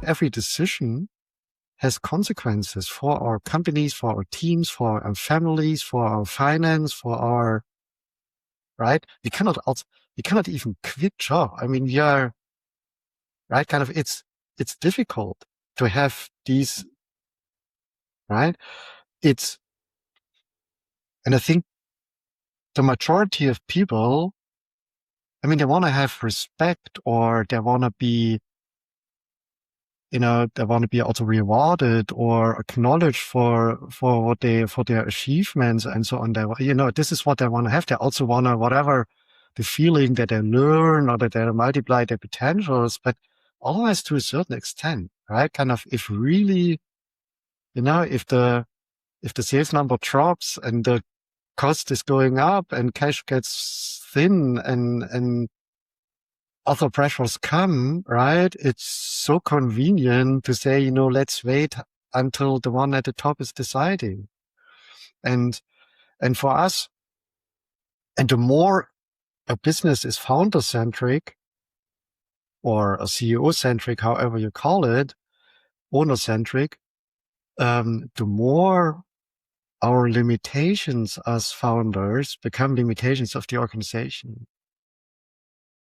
every decision has consequences for our companies, for our teams, for our families, for our finance, for our, right? We cannot even quit job. I mean, right? Kind of, it's difficult to have these, right? And I think the majority of people, I mean, they want to have respect, or they want to be, also rewarded or acknowledged for their achievements and so on. This is what they want to have. They also want to, whatever the feeling that they learn or that they multiply their potentials, but always to a certain extent, right? Kind of, if really, if the sales number drops and the cost is going up and cash gets thin and other pressures come, right? It's so convenient to say, let's wait until the one at the top is deciding. And for us, and the more a business is founder-centric or a CEO-centric, however you call it, owner-centric, the more our limitations as founders become limitations of the organization.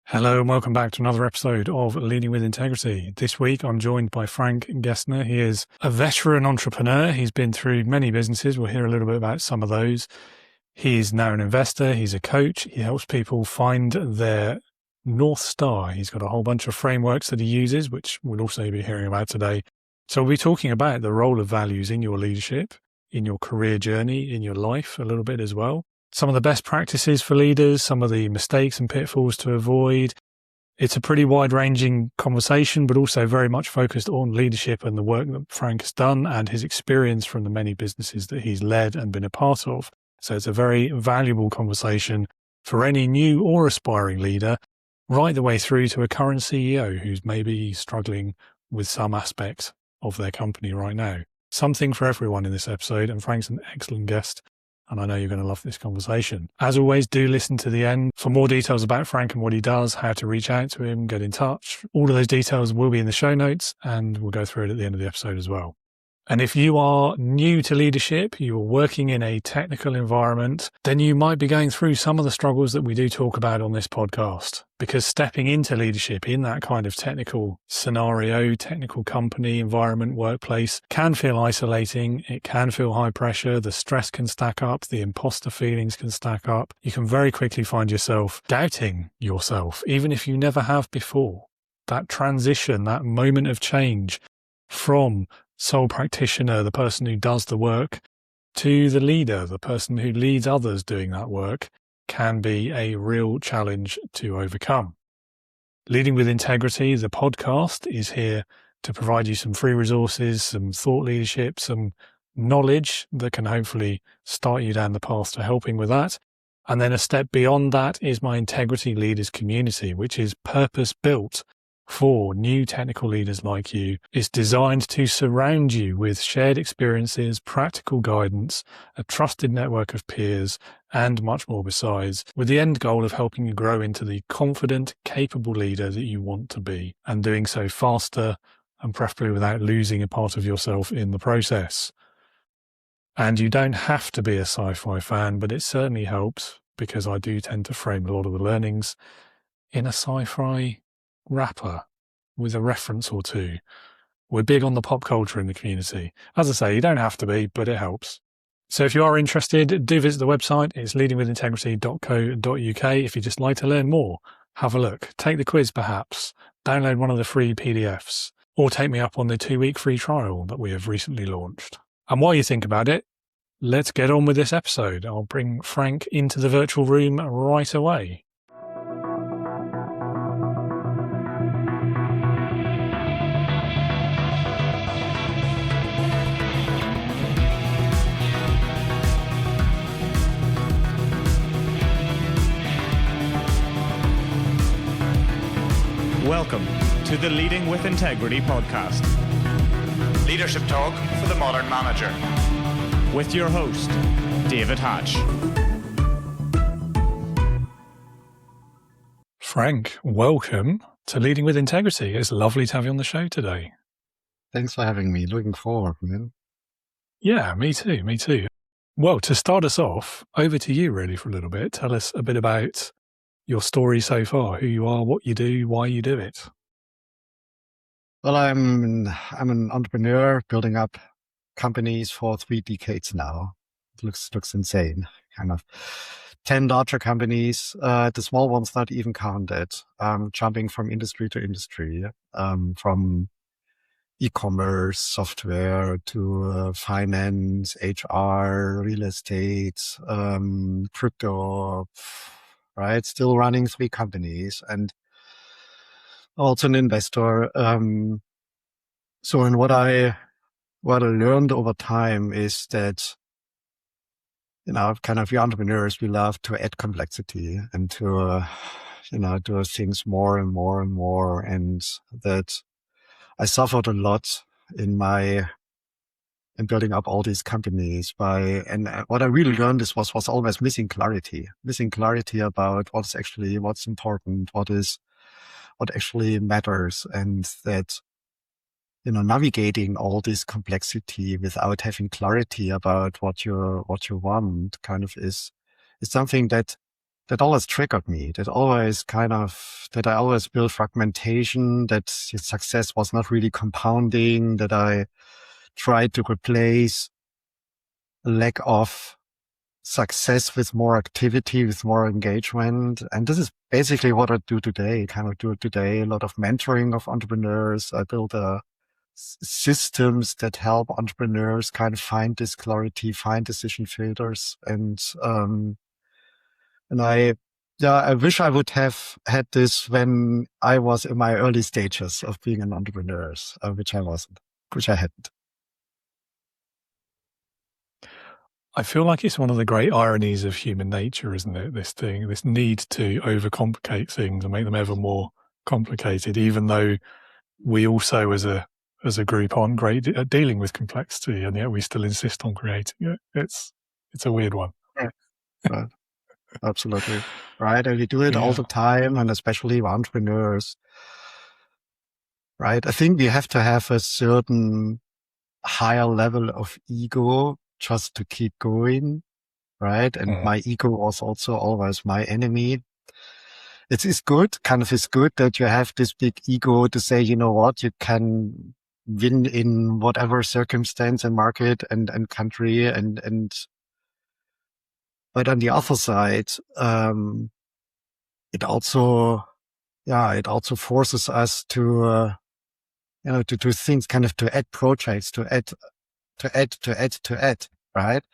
Hello and welcome back to another episode of Leading with Integrity. This week I'm joined by Frank Gessner. He is a veteran entrepreneur. He's been through many businesses. We'll hear a little bit about some of those. He's now an investor. He's a coach. He helps people find their North Star. He's got a whole bunch of frameworks that he uses, which we'll also be hearing about today. So we'll be talking about the role of values in your leadership, in your career journey, in your life a little bit as well. Some of the best practices for leaders, some of the mistakes and pitfalls to avoid. It's a pretty wide-ranging conversation, but also very much focused on leadership and the work that Frank has done and his experience from the many businesses that he's led and been a part of. So it's a very valuable conversation for any new or aspiring leader, right the way through to a current CEO who's maybe struggling with some aspect of their company right now. Something for everyone in this episode, and Frank's an excellent guest. And I know you're going to love this conversation. As always, do listen to the end for more details about Frank and what he does, how to reach out to him, get in touch. All of those details will be in the show notes, and we'll go through it at the end of the episode as well. And if you are new to leadership, you are working in a technical environment, then you might be going through some of the struggles that we do talk about on this podcast. Because stepping into leadership in that kind of technical scenario, technical company, environment, workplace can feel isolating. It can feel high pressure. The stress can stack up. The imposter feelings can stack up. You can very quickly find yourself doubting yourself, even if you never have before. That transition, that moment of change from sole practitioner, the person who does the work, to the leader, the person who leads others doing that work, can be a real challenge to overcome. Leading with Integrity, the podcast, is here to provide you some free resources, some thought leadership, some knowledge that can hopefully start you down the path to helping with that. And then a step beyond that is my Integrity Leaders community, which is purpose-built for new technical leaders like you. Is designed to surround you with shared experiences, practical guidance, a trusted network of peers, and much more besides, with the end goal of helping you grow into the confident, capable leader that you want to be, and doing so faster and preferably without losing a part of yourself in the process. And you don't have to be a sci-fi fan, but it certainly helps, because I do tend to frame a lot of the learnings in a sci-fi wrapper with a reference or two. We're big on the pop culture in the community. As I say, you don't have to be, but it helps. So if you are interested, do visit the website. It's leadingwithintegrity.co.uk. If you'd just like to learn more, have a look. Take the quiz perhaps. Download one of the free PDFs. Or take me up on the 2-week free trial that we have recently launched. And while you think about it, let's get on with this episode. I'll bring Frank into the virtual room right away. Welcome to the Leading with Integrity podcast. Leadership talk for the modern manager. With your host, David Hatch. Frank, welcome to Leading with Integrity. It's lovely to have you on the show today. Thanks for having me. Looking forward, man. Yeah, me too. Me too. Well, to start us off, over to you really for a little bit. Tell us a bit about your story so far, who you are, what you do, why you do it. Well, I'm an entrepreneur building up companies for 3 decades now. It looks insane. Kind of 10 larger companies. The small ones not even counted. Jumping from industry to industry, from e-commerce, software to finance, HR, real estate, crypto. Right, still running 3 companies and also an investor. So, and what I learned over time is that, kind of we entrepreneurs, we love to add complexity and to, do things more and more and more. And that I suffered a lot in building up all these companies and what I really learned was always missing clarity about what's important, what actually matters. And that, navigating all this complexity without having clarity about what you want kind of is something that always triggered me, that I always built fragmentation, that success was not really compounding, that I tried to replace a lack of success with more activity, with more engagement. And this is basically what I do today, a lot of mentoring of entrepreneurs. I build systems that help entrepreneurs kind of find this clarity, find decision filters. And I wish I would have had this when I was in my early stages of being an entrepreneur, which I hadn't. I feel like it's one of the great ironies of human nature, isn't it? This need to overcomplicate things and make them ever more complicated, even though we also as a group aren't great at dealing with complexity, and yet we still insist on creating it. It's a weird one. Right. Absolutely. Right. And we do it all the time, and especially entrepreneurs. Right. I think we have to have a certain higher level of ego just to keep going. Right. And my ego was also always my enemy. It's good that you have this big ego to say, you know what, you can win in whatever circumstance and market and country but on the other side, it also forces us to do things, kind of to add projects, to add, right?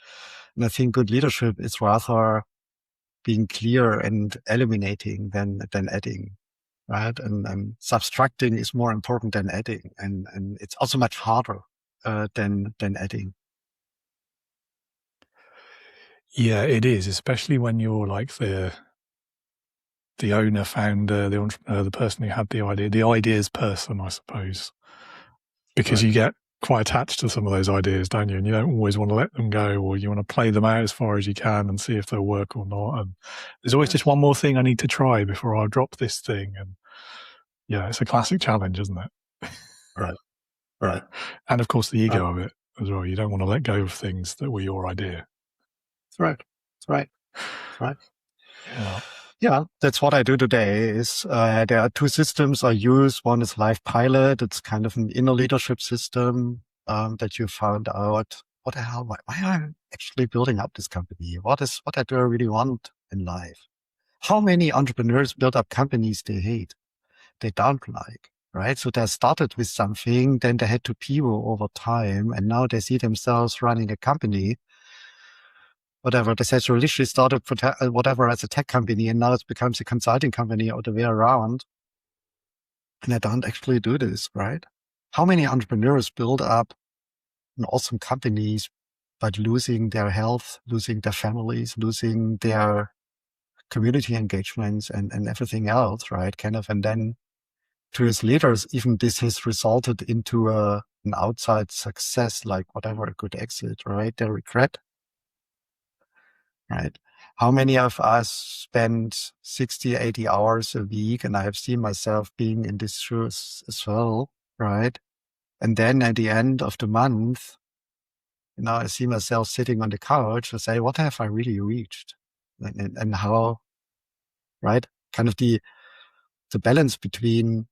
And I think good leadership is rather being clear and eliminating than adding, right? And subtracting is more important than adding, and it's also much harder than adding. Yeah, it is, especially when you're like the owner, founder, the entrepreneur, the person who had the idea, the ideas person, I suppose, because you get quite attached to some of those ideas, don't you? And you don't always want to let them go, or you want to play them out as far as you can and see if they'll work or not. And there's always just one more thing I need to try before I drop this thing. And yeah, it's a classic challenge, isn't it? Right. And of course, the ego of it as well. You don't want to let go of things that were your idea. That's right. Yeah, that's what I do today. Is there are 2 systems I use. One is LifePilot. It's kind of an inner leadership system that you found out what the hell, why I'm actually building up this company. What do I really want in life? How many entrepreneurs build up companies they hate, they don't like, right? So they started with something, then they had to pivot over time, and now they see themselves running a company. Whatever, they said, initially started whatever as a tech company, and now it becomes a consulting company or the way around. And I don't actually do this, right? How many entrepreneurs build up an awesome companies, but losing their health, losing their families, losing their community engagements and everything else, right? Kind of, and then 2 years later, even this has resulted into an outside success, like whatever, a good exit, right? They regret. Right. How many of us spend 60, 80 hours a week? And I have seen myself being in these shoes as well, right? And then at the end of the month, I see myself sitting on the couch and say, what have I really reached? And how, right? Kind of the balance between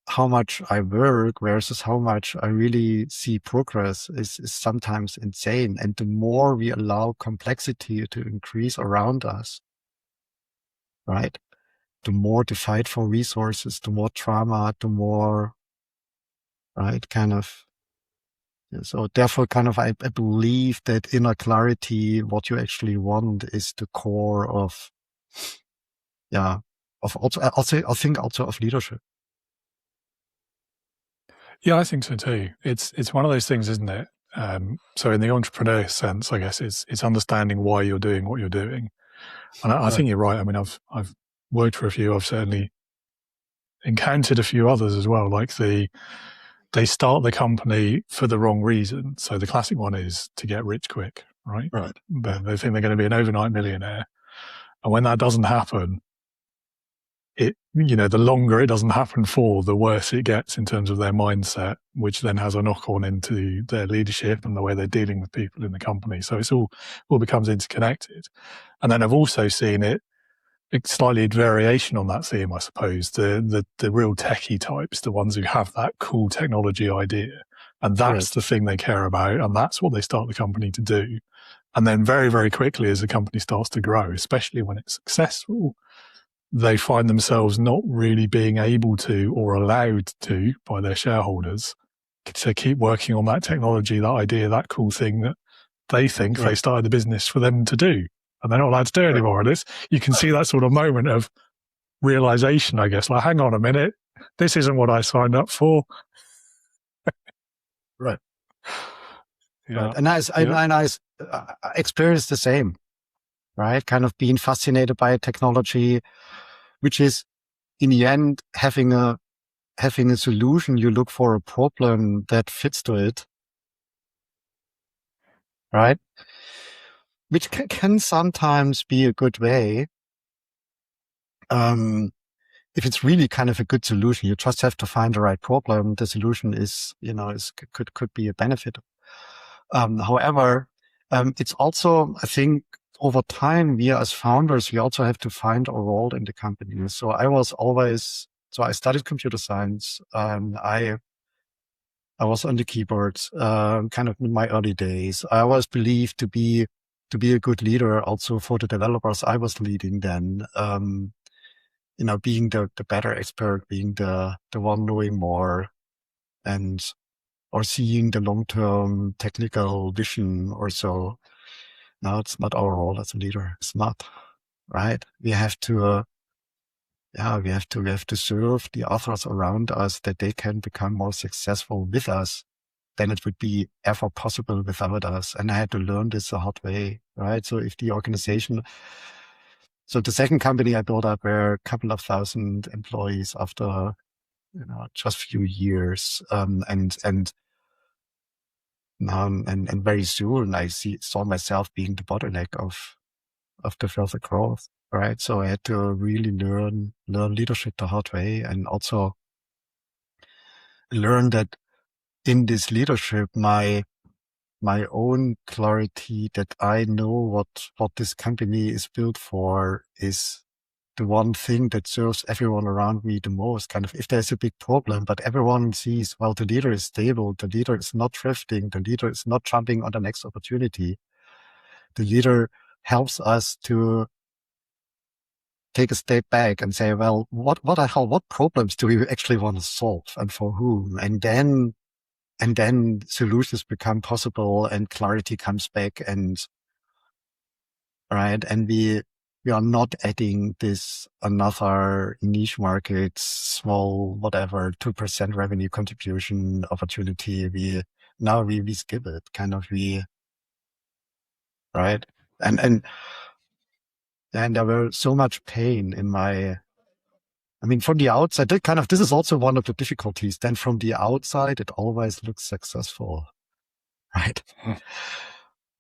how much I work versus how much I really see progress is sometimes insane. And the more we allow complexity to increase around us, right? The more the fight for resources, the more trauma, the more, right? Kind of. So therefore, kind of, I believe that inner clarity, what you actually want, is the core of, of also, I think also of leadership. Yeah, I think so too. It's one of those things, isn't it? So in the entrepreneur sense, I guess it's understanding why you're doing what you're doing. And I think you're right. I mean, I've worked for a few. I've certainly encountered a few others as well. Like they start the company for the wrong reason. So the classic one is to get rich quick, right? Right. They think they're going to be an overnight millionaire. And when that doesn't happen, the longer it doesn't happen for, the worse it gets in terms of their mindset, which then has a knock on into their leadership and the way they're dealing with people in the company. So it's all becomes interconnected. And then I've also seen it slightly variation on that theme, I suppose. The real techie types, the ones who have that cool technology idea, and that's the thing they care about, and that's what they start the company to do. And then very, very quickly, as the company starts to grow, especially when it's successful, they find themselves not really being able to or allowed to by their shareholders to keep working on that technology, that idea, that cool thing that they think they started the business for them to do. And they're not allowed to do it anymore. And you can see that sort of moment of realization, I guess, like, hang on a minute, this isn't what I signed up for. Right. Yeah. Right. And I experienced the same, right? Kind of being fascinated by technology, which is in the end having a solution. You look for a problem that fits to it, right? Which can sometimes be a good way. If it's really kind of a good solution, you just have to find the right problem. The solution could be a benefit. However, it's also, I think, over time, we as founders, we also have to find a role in the company. So I studied computer science. I was on the keyboards, kind of in my early days. I was believed to be a good leader also for the developers I was leading then. Being the better expert, being the one knowing more, or seeing the long-term technical vision or so. No, it's not our role as a leader. It's not, right? We have to, we have to serve the others around us that they can become more successful with us than it would be ever possible without us. And I had to learn this the hard way, right? So if the organization, so the second company I built up were a couple of thousand employees after, just a few years. And very soon I saw myself being the bottleneck of the further growth, right? So I had to really learn leadership the hard way, and also learn that in this leadership, my own clarity that I know what this company is built for is the one thing that serves everyone around me the most. Kind of, if there's a big problem, but everyone sees, well, the leader is stable, the leader is not drifting, the leader is not jumping on the next opportunity. The leader helps us to take a step back and say, well, what problems do we actually want to solve and for whom? And then solutions become possible and clarity comes back, and right. And we are not adding this another niche market, small, whatever, 2% revenue contribution opportunity. We skip it, kind of, right. And there were so much pain in from the outside, this is also one of the difficulties. Then from the outside, it always looks successful, right?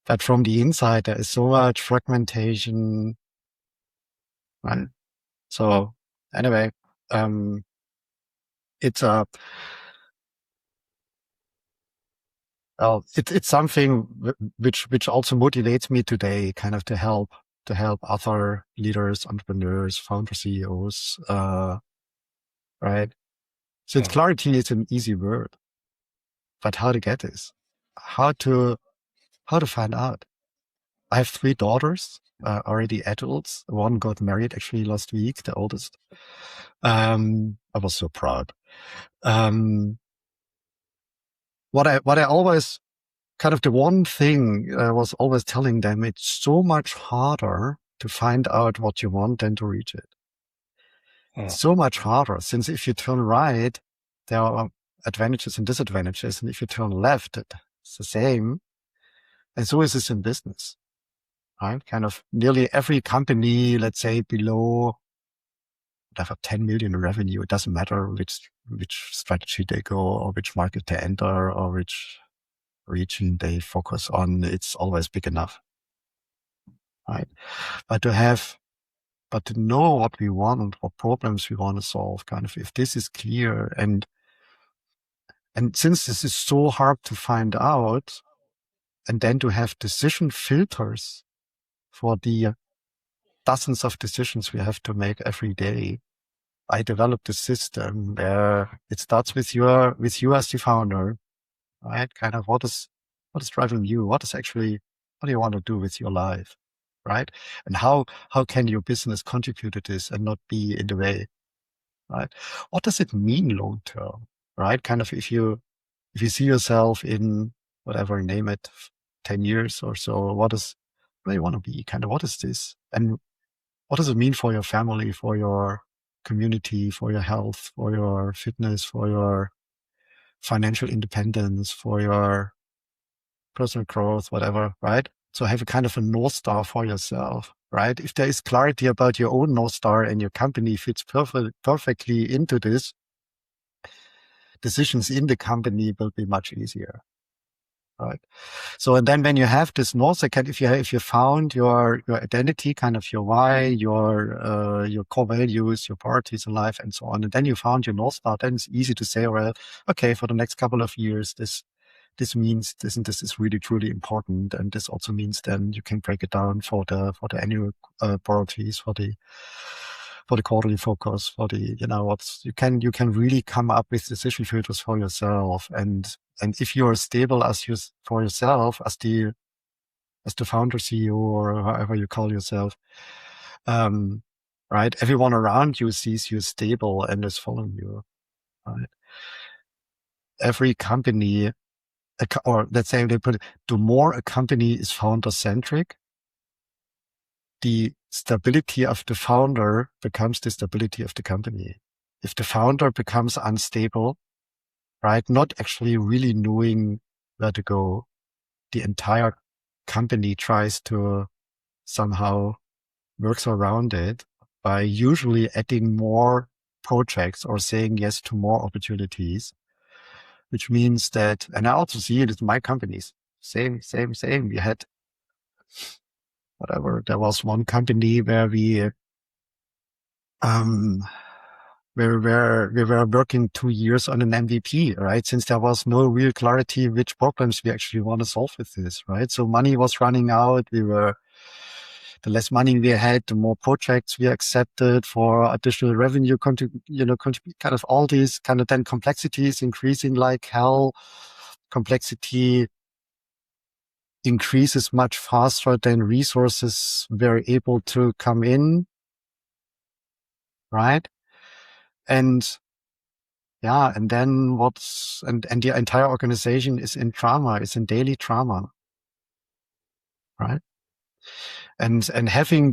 But from the inside, there is so much fragmentation, right? So anyway, it's Well, it's something which also motivates me today, kind of to help other leaders, entrepreneurs, founder CEOs, right? So clarity is an easy word, but how to get this? How to find out? I have 3 daughters, already adults. One got married actually last week, the oldest. I was so proud. What I always kind of the one thing I was always telling them, it's so much harder to find out what you want than to reach it. It's so much harder, since if you turn right, there are advantages and disadvantages. And if you turn left, it's the same. And so is this in business, right? Kind of nearly every company, let's say below whatever 10 million in revenue, it doesn't matter which strategy they go or which market they enter or which region they focus on, it's always big enough, right? But to know what we want, what problems we want to solve, kind of, if this is clear, and since this is so hard to find out, and then to have decision filters for the dozens of decisions we have to make every day, I developed a system where it starts with you as the founder, right? Kind of what is driving you? What do you want to do with your life, right? And how can your business contribute to this and not be in the way, right? What does it mean long term, right? Kind of if you see yourself in whatever, name it, 10 years or so, what do you want to be? Kind of what is this? And what does it mean for your family, for your community, for your health, for your fitness, for your financial independence, for your personal growth, whatever, right? So have a kind of a North Star for yourself, right? If there is clarity about your own North Star and your company fits perfectly into this, decisions in the company will be much easier, right? So, and then when you have this North Star, if you found your identity, kind of your why, your core values, your priorities in life, and so on, and then you found your North Star, then it's easy to say, well, okay, for the next couple of years, this means this and this is really truly important, and this also means then you can break it down for the annual priorities, for the quarterly focus, for the you can really come up with decision filters for yourself, and if you are stable for yourself as the founder, CEO, or however you call yourself, right? Everyone around you sees you stable and is following you, right? Every company, or let's say they put it, the more a company is founder-centric, the stability of the founder becomes the stability of the company. If the founder becomes unstable, right, not actually really knowing where to go, the entire company tries to somehow works around it by usually adding more projects or saying yes to more opportunities. Which means that, and I also see it in my companies, same. We had, whatever, there was one company where we were working 2 years on an MVP, right? Since there was no real clarity which problems we actually want to solve with this, right? So money was running out. The less money we had, the more projects we accepted for additional revenue, kind of all these kind of then complexities increasing like hell. Complexity increases much faster than resources were able to come in, right? And yeah, and then and the entire organization is in trauma, is in daily trauma, right? And having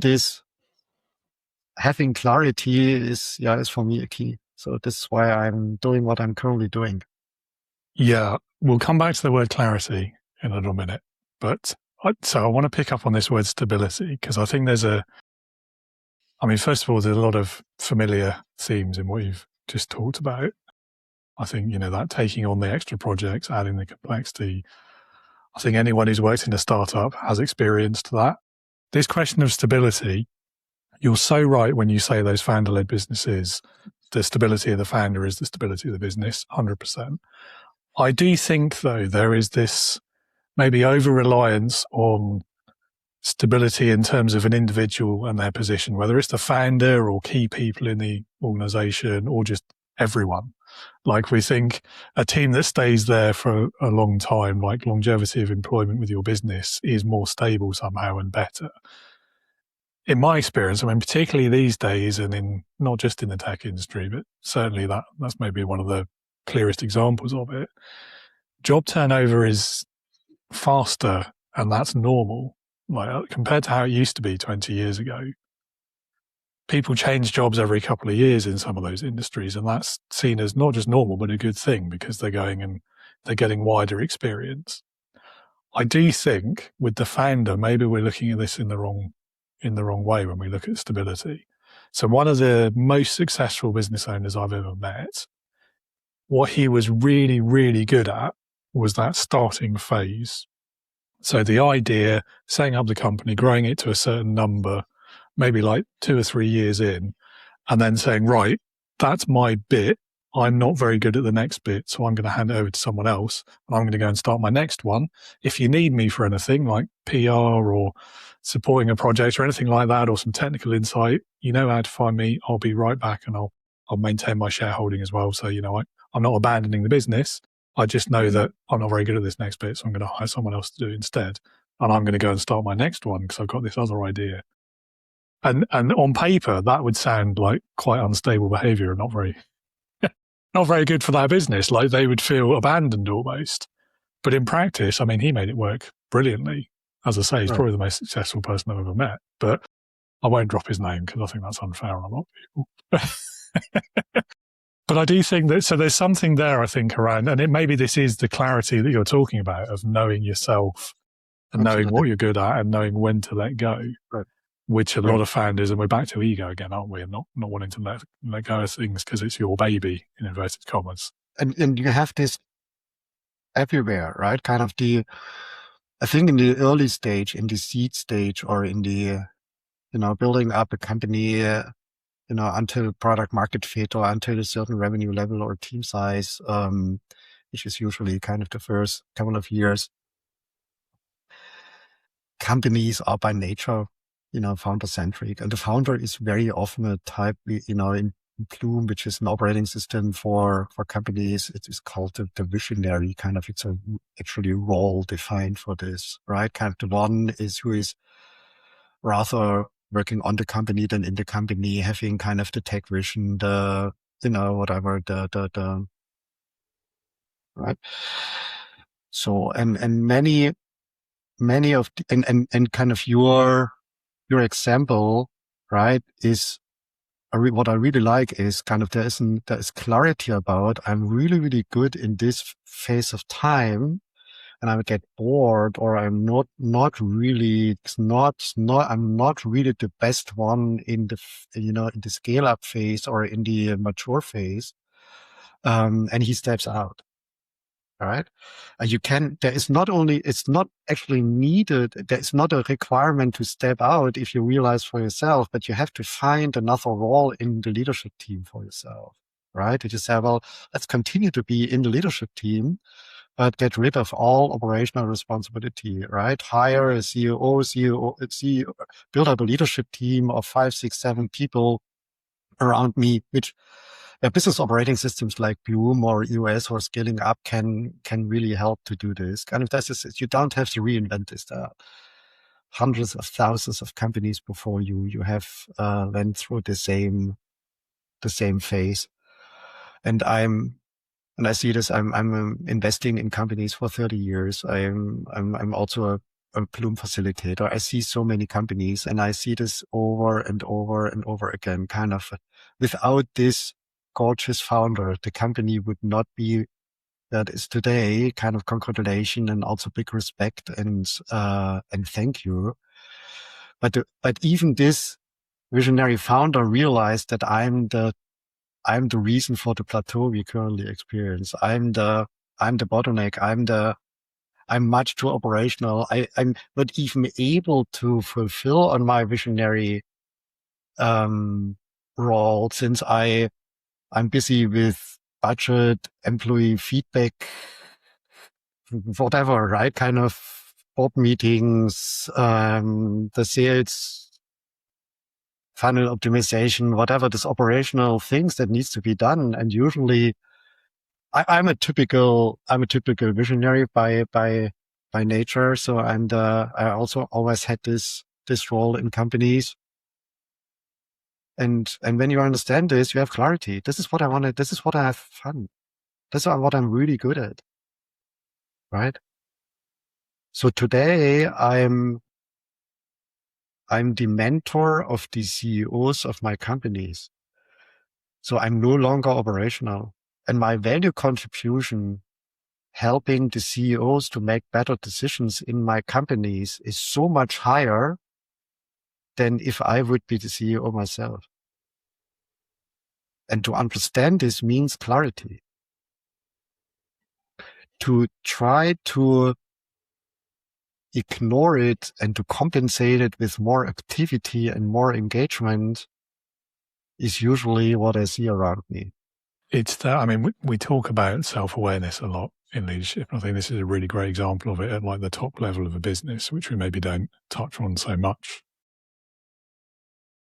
clarity is for me a key. So this is why I'm doing what I'm currently doing. Yeah, we'll come back to the word clarity in a little minute. But I want to pick up on this word stability, because I think first of all, there's a lot of familiar themes in what you've just talked about. I think, that taking on the extra projects, adding the complexity. I think anyone who's worked in a startup has experienced that. This question of stability, you're so right when you say those founder-led businesses, the stability of the founder is the stability of the business, 100%. I do think, though, there is this maybe over-reliance on stability in terms of an individual and their position, whether it's the founder or key people in the organization or just everyone. Like, we think a team that stays there for a long time, like longevity of employment with your business, is more stable somehow and better. In my experience, I mean, particularly these days, and in not just in the tech industry, but certainly that's maybe one of the clearest examples of it. Job turnover is faster, and that's normal. Like, compared to how it used to be 20 years ago, people change jobs every couple of years in some of those industries, and that's seen as not just normal, but a good thing, because they're going and they're getting wider experience. I do think with the founder, maybe we're looking at this in the wrong way when we look at stability. So one of the most successful business owners I've ever met, what he was really, really good at was that starting phase. So the idea, setting up the company, growing it to a certain number, maybe like 2 or 3 years in, and then saying, right, that's my bit. I'm not very good at the next bit, so I'm going to hand it over to someone else, and I'm going to go and start my next one. If you need me for anything like PR or supporting a project or anything like that, or some technical insight, you know how to find me. I'll be right back, and I'll maintain my shareholding as well. So, I'm not abandoning the business. I just know that I'm not very good at this next bit, so I'm going to hire someone else to do it instead. And I'm going to go and start my next one because I've got this other idea. And on paper, that would sound like quite unstable behavior and not very good for that business. Like, they would feel abandoned almost. But in practice, I mean, he made it work brilliantly. As I say, he's probably the most successful person I've ever met. But I won't drop his name because I think that's unfair on a lot of people. But I do think that, so there's something there, I think, around, and maybe this is the clarity that you're talking about of knowing yourself and knowing what you're good at and knowing when to let go, which a lot of founders, and we're back to ego again, aren't we? And not wanting to let go of things because it's your baby, in inverted commas. And you have this everywhere, right? Kind of I think in the early stage, in the seed stage, or in the, building up a company, until product market fit or until a certain revenue level or team size, which is usually kind of the first couple of years. Companies are by nature, founder-centric. And the founder is very often a type, in Bloom, which is an operating system for companies. It is called the visionary kind of, it's actually role defined for this, right? Kind of the one who is rather working on the company than in the company, having kind of the tech vision, the right. So, and many of and kind of your example, right, is what I really like is kind of there is clarity about, I'm really, really good in this phase of time, and I would get bored, or I'm not really the best one in the, in the scale up phase or in the mature phase. And he steps out. All right. It's not actually needed. There's not a requirement to step out if you realize for yourself, but you have to find another role in the leadership team for yourself. Right. You just say, well, let's continue to be in the leadership team, but get rid of all operational responsibility, right? Hire a CEO, build up a leadership team of 5, 6, 7 people around me, which business operating systems like Bloom or EOS or scaling up can really help to do this. Kind of, you don't have to reinvent this. There are hundreds of thousands of companies before you have went through the same phase. And I see this. I'm investing in companies for 30 years. I'm also a Bloom facilitator. I see so many companies, and I see this over and over and over again. Kind of, without this gorgeous founder, the company would not be that is today. Kind of congratulations and also big respect and thank you. But even this visionary founder realized that I'm the reason for the plateau we currently experience. I'm the bottleneck. I'm much too operational. I'm not even able to fulfill on my visionary role, since I'm busy with budget, employee feedback, whatever, right? Kind of board meetings, the sales funnel optimization, whatever, this operational things that needs to be done. And usually I'm a typical visionary by nature. So, and, I also always had this role in companies. And when you understand this, you have clarity. This is what I wanted. This is what I have fun. This is what I'm really good at. Right. So today I'm the mentor of the CEOs of my companies. So I'm no longer operational, and my value contribution helping the CEOs to make better decisions in my companies is so much higher than if I would be the CEO myself. And to understand this means clarity. To try to ignore it and to compensate it with more activity and more engagement is usually what I see around me. It's that, I mean, we talk about self-awareness a lot in leadership. I think this is a really great example of it at like the top level of a business, which we maybe don't touch on so much.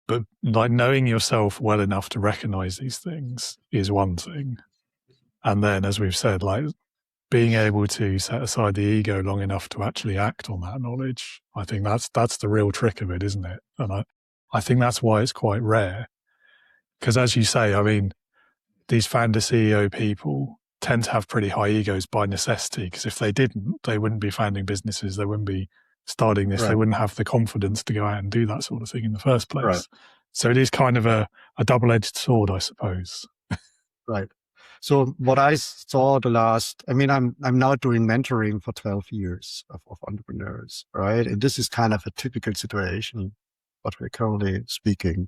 But like knowing yourself well enough to recognize these things is one thing. And then, as we've said, like being able to set aside the ego long enough to actually act on that knowledge, I think that's the real trick of it, isn't it? And I think that's why it's quite rare. Because as you say, I mean, these founder CEO people tend to have pretty high egos by necessity, because if they didn't, they wouldn't be founding businesses. They wouldn't be starting this. Right. They wouldn't have the confidence to go out and do that sort of thing in the first place. Right. So it is kind of a double-edged sword, I suppose. Right. So what I saw I'm now doing mentoring for 12 years of entrepreneurs, right? And this is kind of a typical situation, what we're currently speaking.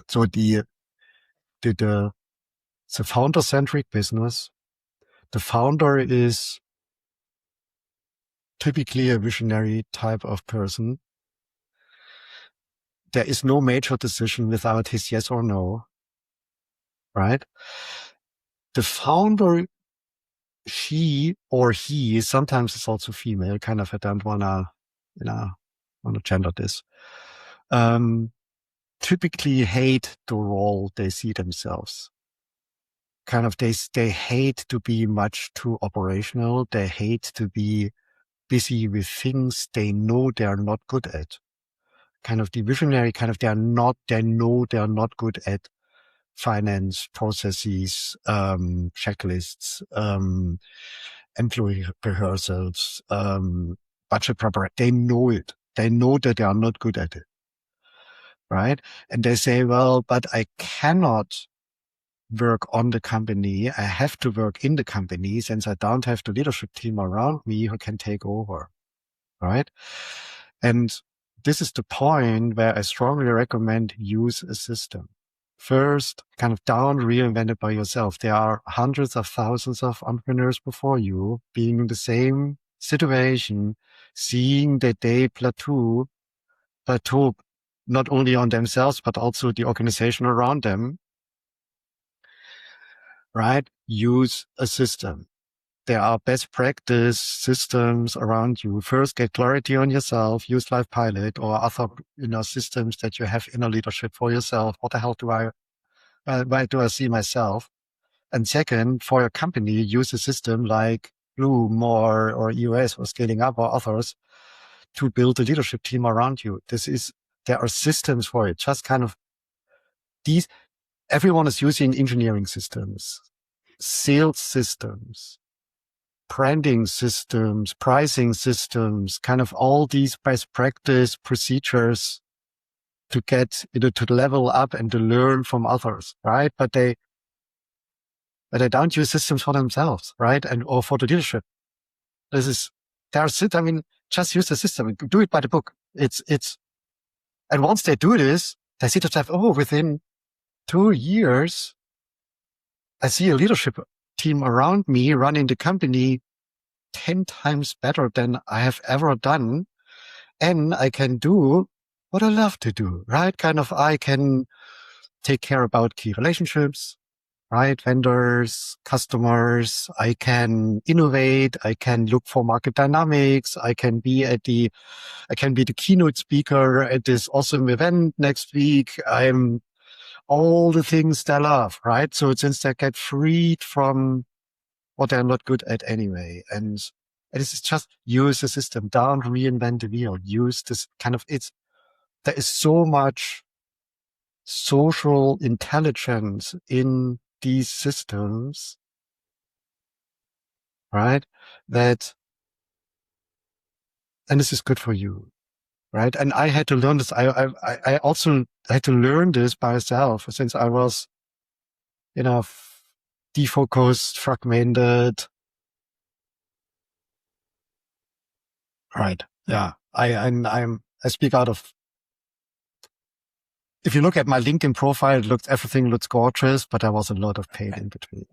So it's a founder-centric business. The founder is typically a visionary type of person. There is no major decision without his yes or no, right? The founder, she or he, sometimes it's also female, kind of, I don't wanna gender this, typically hate the role they see themselves. Kind of, they hate to be much too operational. They hate to be busy with things they know they're not good at. Kind of the visionary, kind of, they know they're not good at finance processes, checklists, employee rehearsals, budget preparation. They know it. They know that they are not good at it. Right. And they say, well, but I cannot work on the company. I have to work in the company, since I don't have the leadership team around me who can take over. Right. And this is the point where I strongly recommend use a system. First, kind of don't reinvent it by yourself. There are hundreds of thousands of entrepreneurs before you being in the same situation, seeing that they plateau not only on themselves, but also the organization around them. Right? Use a system. There are best practice systems around you. First, get clarity on yourself. Use LifePilot or other, systems that you have inner leadership for yourself. What the hell why do I see myself? And second, for your company, use a system like Bloom or EOS or Scaling Up or others to build a leadership team around you. There are systems for it. Just kind of everyone is using engineering systems, sales systems, branding systems, pricing systems, kind of all these best practice procedures to get to level up and to learn from others, right? But they don't use systems for themselves, right? Or for the leadership. Just use the system, do it by the book. And once they do this, they see themselves, within 2 years, I see a leadership team around me running the company 10 times better than I have ever done. And I can do what I love to do, right? Kind of, I can take care about key relationships, right? Vendors, customers. I can innovate. I can look for market dynamics. I can be the keynote speaker at this awesome event next week. I'm all the things they love, right? So since they get freed from what they're not good at anyway. And it's just use the system, don't reinvent the wheel, use this there is so much social intelligence in these systems, right? And this is good for you, right? And I had to learn this. I also had to learn this by myself since I was, defocused, fragmented. Right. Yeah. I speak out of, if you look at my LinkedIn profile, everything looks gorgeous, but there was a lot of pain in between.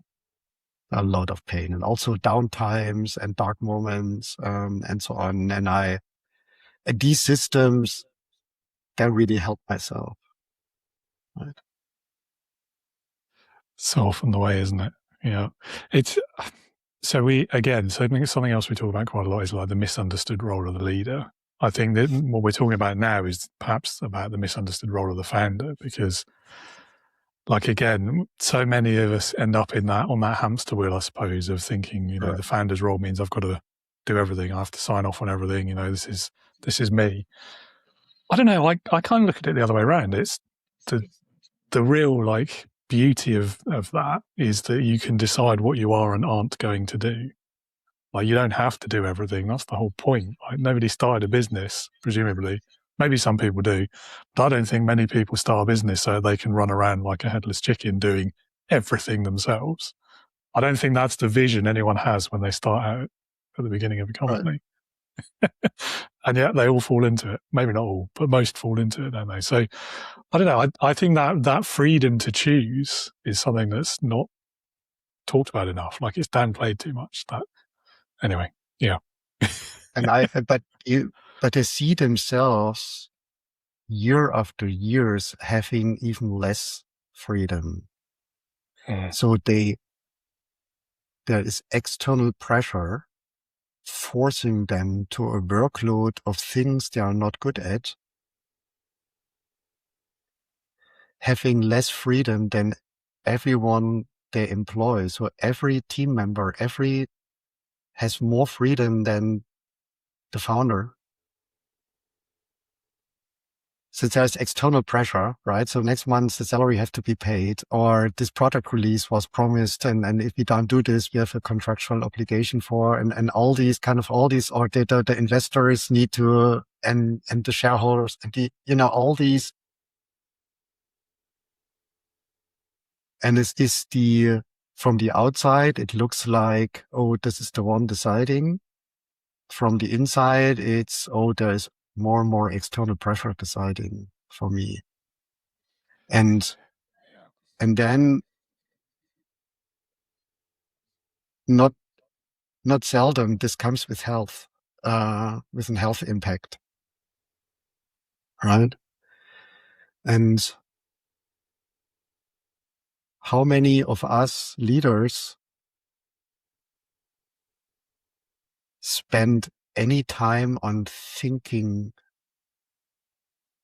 A lot of pain, and also downtimes and dark moments, and so on. And these systems, they really help myself. Right. So often the way, isn't it? Yeah. So I think something else we talk about quite a lot is like the misunderstood role of the leader. I think that what we're talking about now is perhaps about the misunderstood role of the founder, because like, again, so many of us end up on that hamster wheel, I suppose, of thinking, Right. the founder's role means I've got to do everything. I have to sign off on everything. This is me. I don't know. I kind of look at it the other way around. It's the real like beauty of that is that you can decide what you are and aren't going to do. Like, you don't have to do everything. That's the whole point. Like, nobody started a business, presumably. Maybe some people do, but I don't think many people start a business so they can run around like a headless chicken doing everything themselves. I don't think that's the vision anyone has when they start out at the beginning of a company. Right. And yet they all fall into it. Maybe not all, but most fall into it, don't they? So I don't know. I think that freedom to choose is something that's not talked about enough. Like, it's downplayed too much. Anyway, yeah. But they see themselves year after years having even less freedom. So there is external pressure forcing them to a workload of things they are not good at, having less freedom than everyone they employ. So every team member, has more freedom than the founder. Since there's external pressure, right? So next month the salary has to be paid, or this product release was promised, and if we don't do this, we have a contractual obligation for, and all these, or the investors need to, and the shareholders, and all these. And from the outside, it looks like, oh, this is the one deciding. From the inside, it's, oh, there's more and more external pressure deciding for me. And then not seldom, this comes with health, with an health impact. Right? And how many of us leaders spend any time on thinking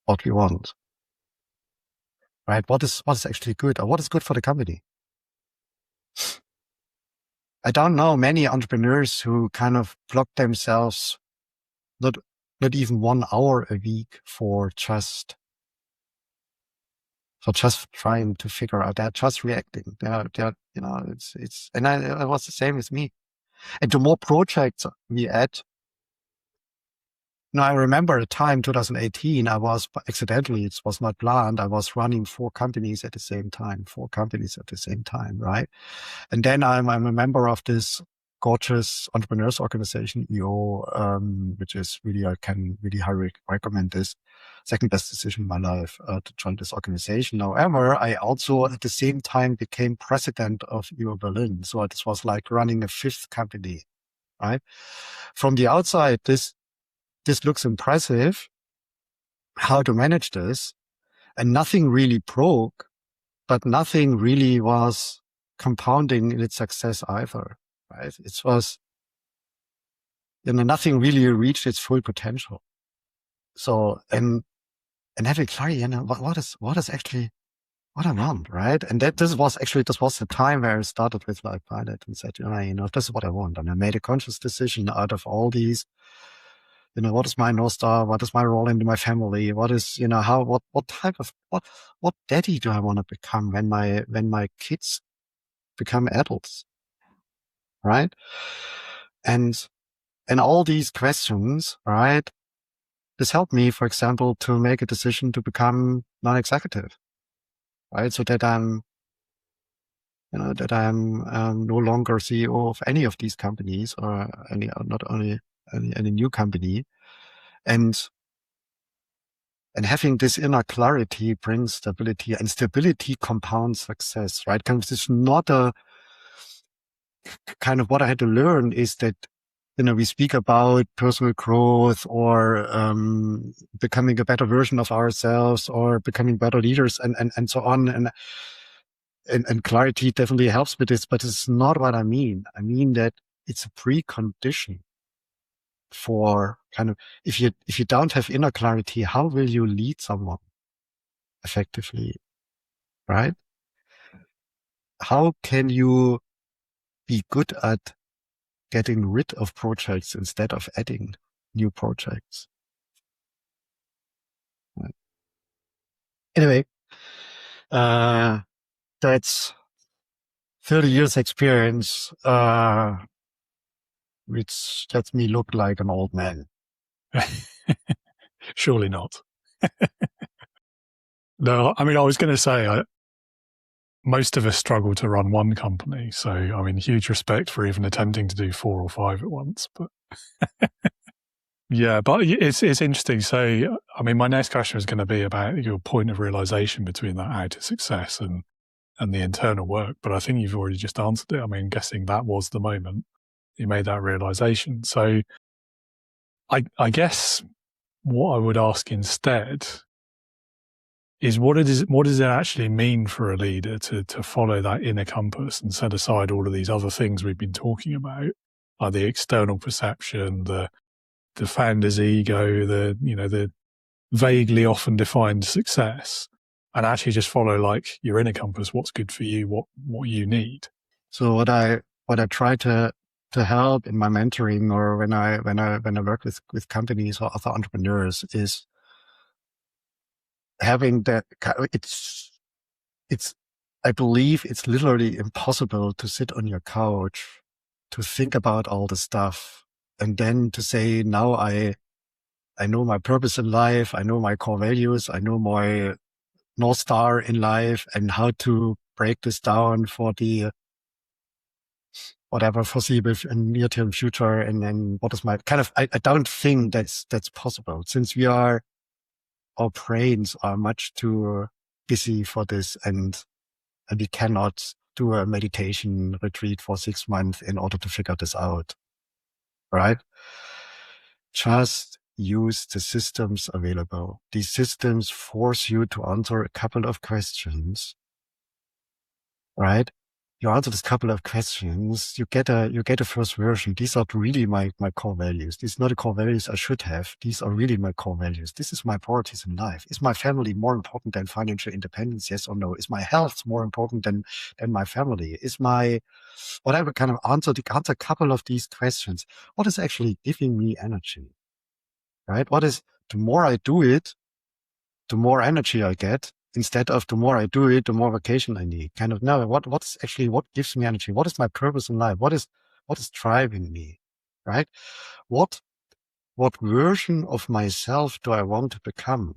what we want? Right? What is actually good, or what is good for the company? I don't know many entrepreneurs who kind of block themselves not even 1 hour a week for just trying to figure out. They're just reacting. They're it's and it was the same with me. And the more projects we add, I remember a time, 2018, I was accidentally, it was not planned, I was running 4 companies at the same time, right? And then I'm a member of this gorgeous entrepreneurs organization, EO, which is really, I can really highly recommend this. Second best decision in my life to join this organization. However, I also at the same time became president of EO Berlin. So this was like running a 5th company, right? From the outside, this looks impressive, how to manage this, and nothing really broke, but nothing really was compounding in its success either, right? It was, nothing really reached its full potential. So, and having clarity, what is actually what I want, right? And this was the time where I started with LifePilot and said, this is what I want. And I made a conscious decision out of all these, what is my North Star? What is my role in my family? What is, what type of, what daddy do I want to become when my kids become adults, right? And all these questions, right? This helped me, for example, to make a decision to become non-executive, right? So that I'm no longer CEO of any of these companies or not only any new company. And having this inner clarity brings stability, and stability compounds success, right? It's not a kind of what I had to learn is that, we speak about personal growth or becoming a better version of ourselves or becoming better leaders and so on. And clarity definitely helps with this, but it's not what I mean. I mean that it's a precondition for kind of, if you don't have inner clarity, how will you lead someone effectively, right? How can you be good at getting rid of projects instead of adding new projects? Right. Anyway, that's 30 years experience, which lets me look like an old man. Surely not. No, I mean, I was going to say, most of us struggle to run one company. So, I mean, huge respect for even attempting to do 4 or 5 at once. But yeah, but it's interesting. So, I mean, my next question is going to be about your point of realization between that outer success and the internal work. But I think you've already just answered it. I mean, guessing that was the moment you made that realization. So I guess what I would ask instead is what does it actually mean for a leader to follow that inner compass and set aside all of these other things we've been talking about, like the external perception, the founder's ego, the vaguely often defined success, and actually just follow like your inner compass, what's good for you, what you need. So what I try to help in my mentoring or when I work with companies or other entrepreneurs is having that. It's I believe it's literally impossible to sit on your couch to think about all the stuff and then to say, now I know my purpose in life, I know my core values, I know my North Star in life and how to break this down for the whatever foreseeable and near-term future. And then what is my kind of, I don't think that's possible since our brains are much too busy for this and we cannot do a meditation retreat for 6 months in order to figure this out, right? Just use the systems available. These systems force you to answer a couple of questions, right? You answer this couple of questions, you get a first version. These are really my core values. These are not the core values I should have. These are really my core values. This is my priorities in life. Is my family more important than financial independence? Yes or no? Is my health more important than my family? Is my whatever kind of answer a couple of these questions. What is actually giving me energy? Right? What is, the more I do it, the more energy I get. Instead of the more I do it, the more vacation I need. Kind of now, what gives me energy? What is my purpose in life? What is driving me? Right? What version of myself do I want to become?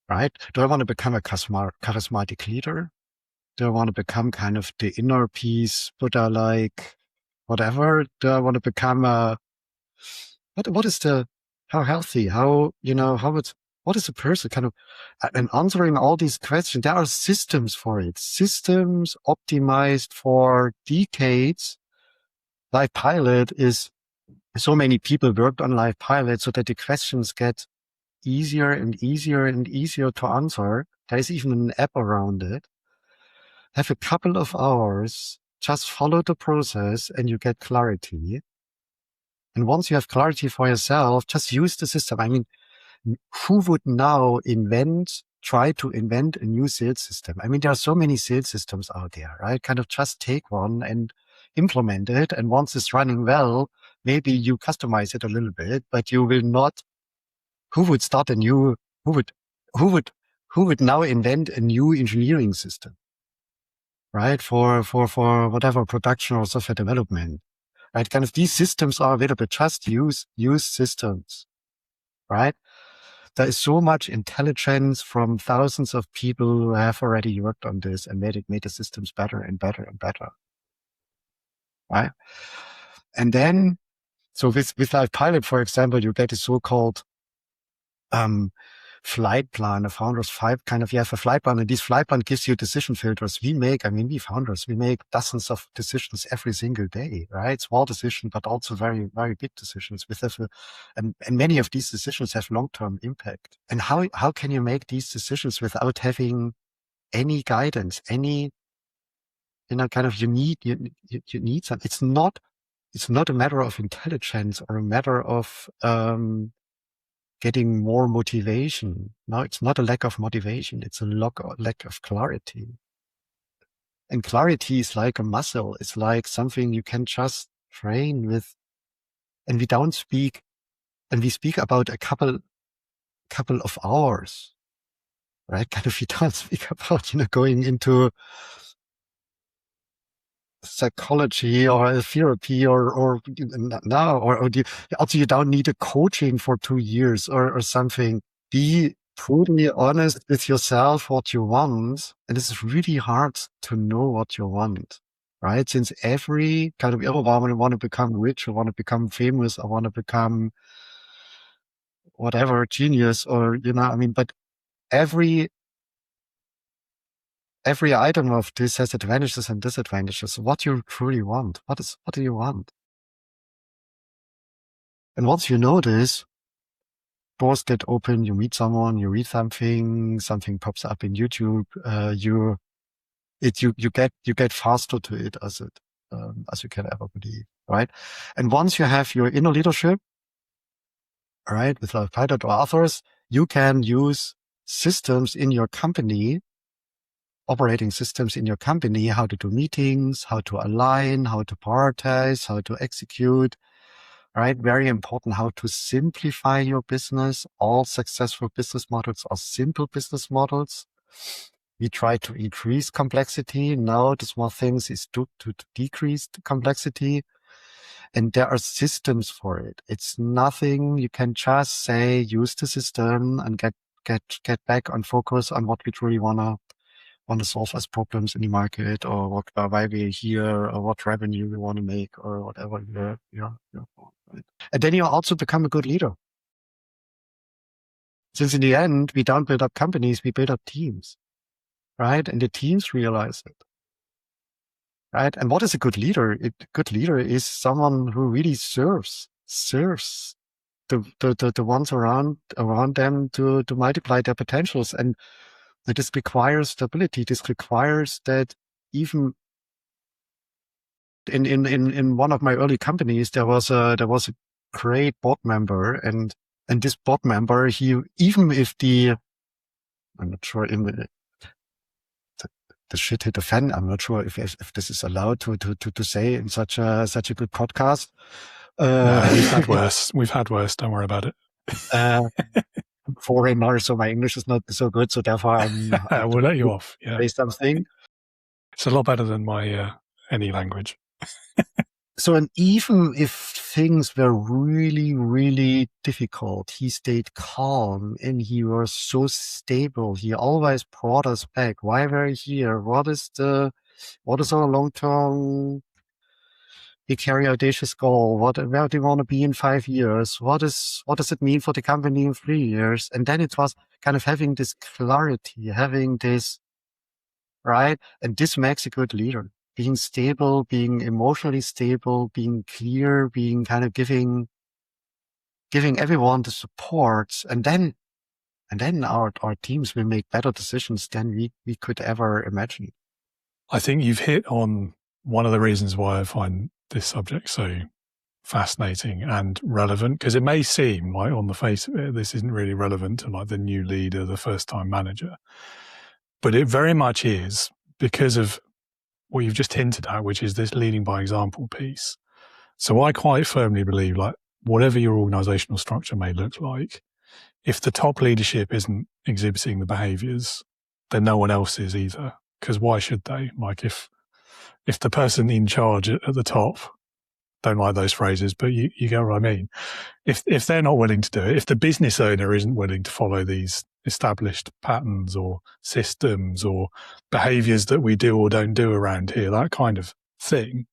Right? Do I want to become a charismatic leader? Do I want to become kind of the inner peace, Buddha-like, whatever? Do I want to become how healthy, what is a person kind of, and answering all these questions, there are systems for it, systems optimized for decades. LifePilot is, so many people worked on LifePilot so that the questions get easier and easier and easier to answer. There is even an app around it. have a couple of hours, just follow the process and you get clarity. And once you have clarity for yourself, just use the system. I mean, who would now try to invent a new sales system? I mean, there are so many sales systems out there, right? Kind of just take one and implement it. And once it's running well, maybe you customize it a little bit, but you will not, who would now invent a new engineering system, right? For whatever production or software development, right? Kind of these systems are available. Just use systems, right? There is so much intelligence from thousands of people who have already worked on this and made the systems better and better and better, right? And then, so with LifePilot, for example, you get a so-called flight plan, a founder's five kind of, you have a flight plan, and this flight plan gives you decision filters. We founders, we make dozens of decisions every single day, right? Small decisions, but also very, very big decisions and many of these decisions have long-term impact. And how can you make these decisions without having any guidance, any, kind of, you need some, it's not a matter of intelligence or a matter of, getting more motivation. No, it's not a lack of motivation. It's a lack of clarity. And clarity is like a muscle. It's like something you can just train with. And we speak about a couple of hours, right? Kind of, we don't speak about, going into psychology or therapy or also you don't need a coaching for 2 years or something. Be brutally honest with yourself what you want. And it's really hard to know what you want, right? Since every kind of, oh, I want to become rich, I want to become famous, I want to become whatever, genius, or, but every item of this has advantages and disadvantages. What you truly want? What do you want? And once you know this, doors get open, you meet someone, you read something pops up in YouTube, you get faster to it as you can ever believe, right? And once you have your inner leadership, right, with LifePilot or others, you can use systems in your company, operating systems in your company, how to do meetings, how to align, how to prioritize, how to execute, right? Very important, how to simplify your business. All successful business models are simple business models. We try to increase complexity. Now the small things is to decrease the complexity. And there are systems for it. It's nothing you can just say, use the system and get back on focus on what we really want to solve as problems in the market, or why we're here, or what revenue we want to make, or whatever. Right? And then you also become a good leader. Since in the end, we don't build up companies, we build up teams, right? And the teams realize it, right? And what is a good leader? A good leader is someone who really serves the ones around them to multiply their potentials. And this requires stability. This requires that even in one of my early companies, there was a great board member, and this board member, I'm not sure, the shit hit the fan. I'm not sure if this is allowed to say in such a good podcast. No, we've had worse. We've had worse. Don't worry about it. Foreigner, so my English is not so good, so therefore we'll let you off. Yeah, say something. It's a lot better than my any language. So, and even if things were really, really difficult, he stayed calm and he was so stable. He always brought us back. Why we're here? What is our long-term big, hairy, audacious goal? Where do you want to be in 5 years? What does it mean for the company in 3 years? And then it was kind of having this clarity, having this, right? And this makes a good leader. Being stable, being emotionally stable, being clear, being kind of giving everyone the support. And then our teams will make better decisions than we could ever imagine. I think you've hit on one of the reasons why I find this subject so fascinating and relevant, because it may seem like on the face of it, this isn't really relevant to like the new leader, the first time manager, but it very much is, because of what you've just hinted at, which is this leading by example piece. So I quite firmly believe, like, whatever your organizational structure may look like, if the top leadership isn't exhibiting the behaviors, then no one else is either. Because why should they? Like, if the person in charge at the top, don't like those phrases, but you get what I mean. If they're not willing to do it, if the business owner isn't willing to follow these established patterns or systems or behaviors that we do or don't do around here, that kind of thing,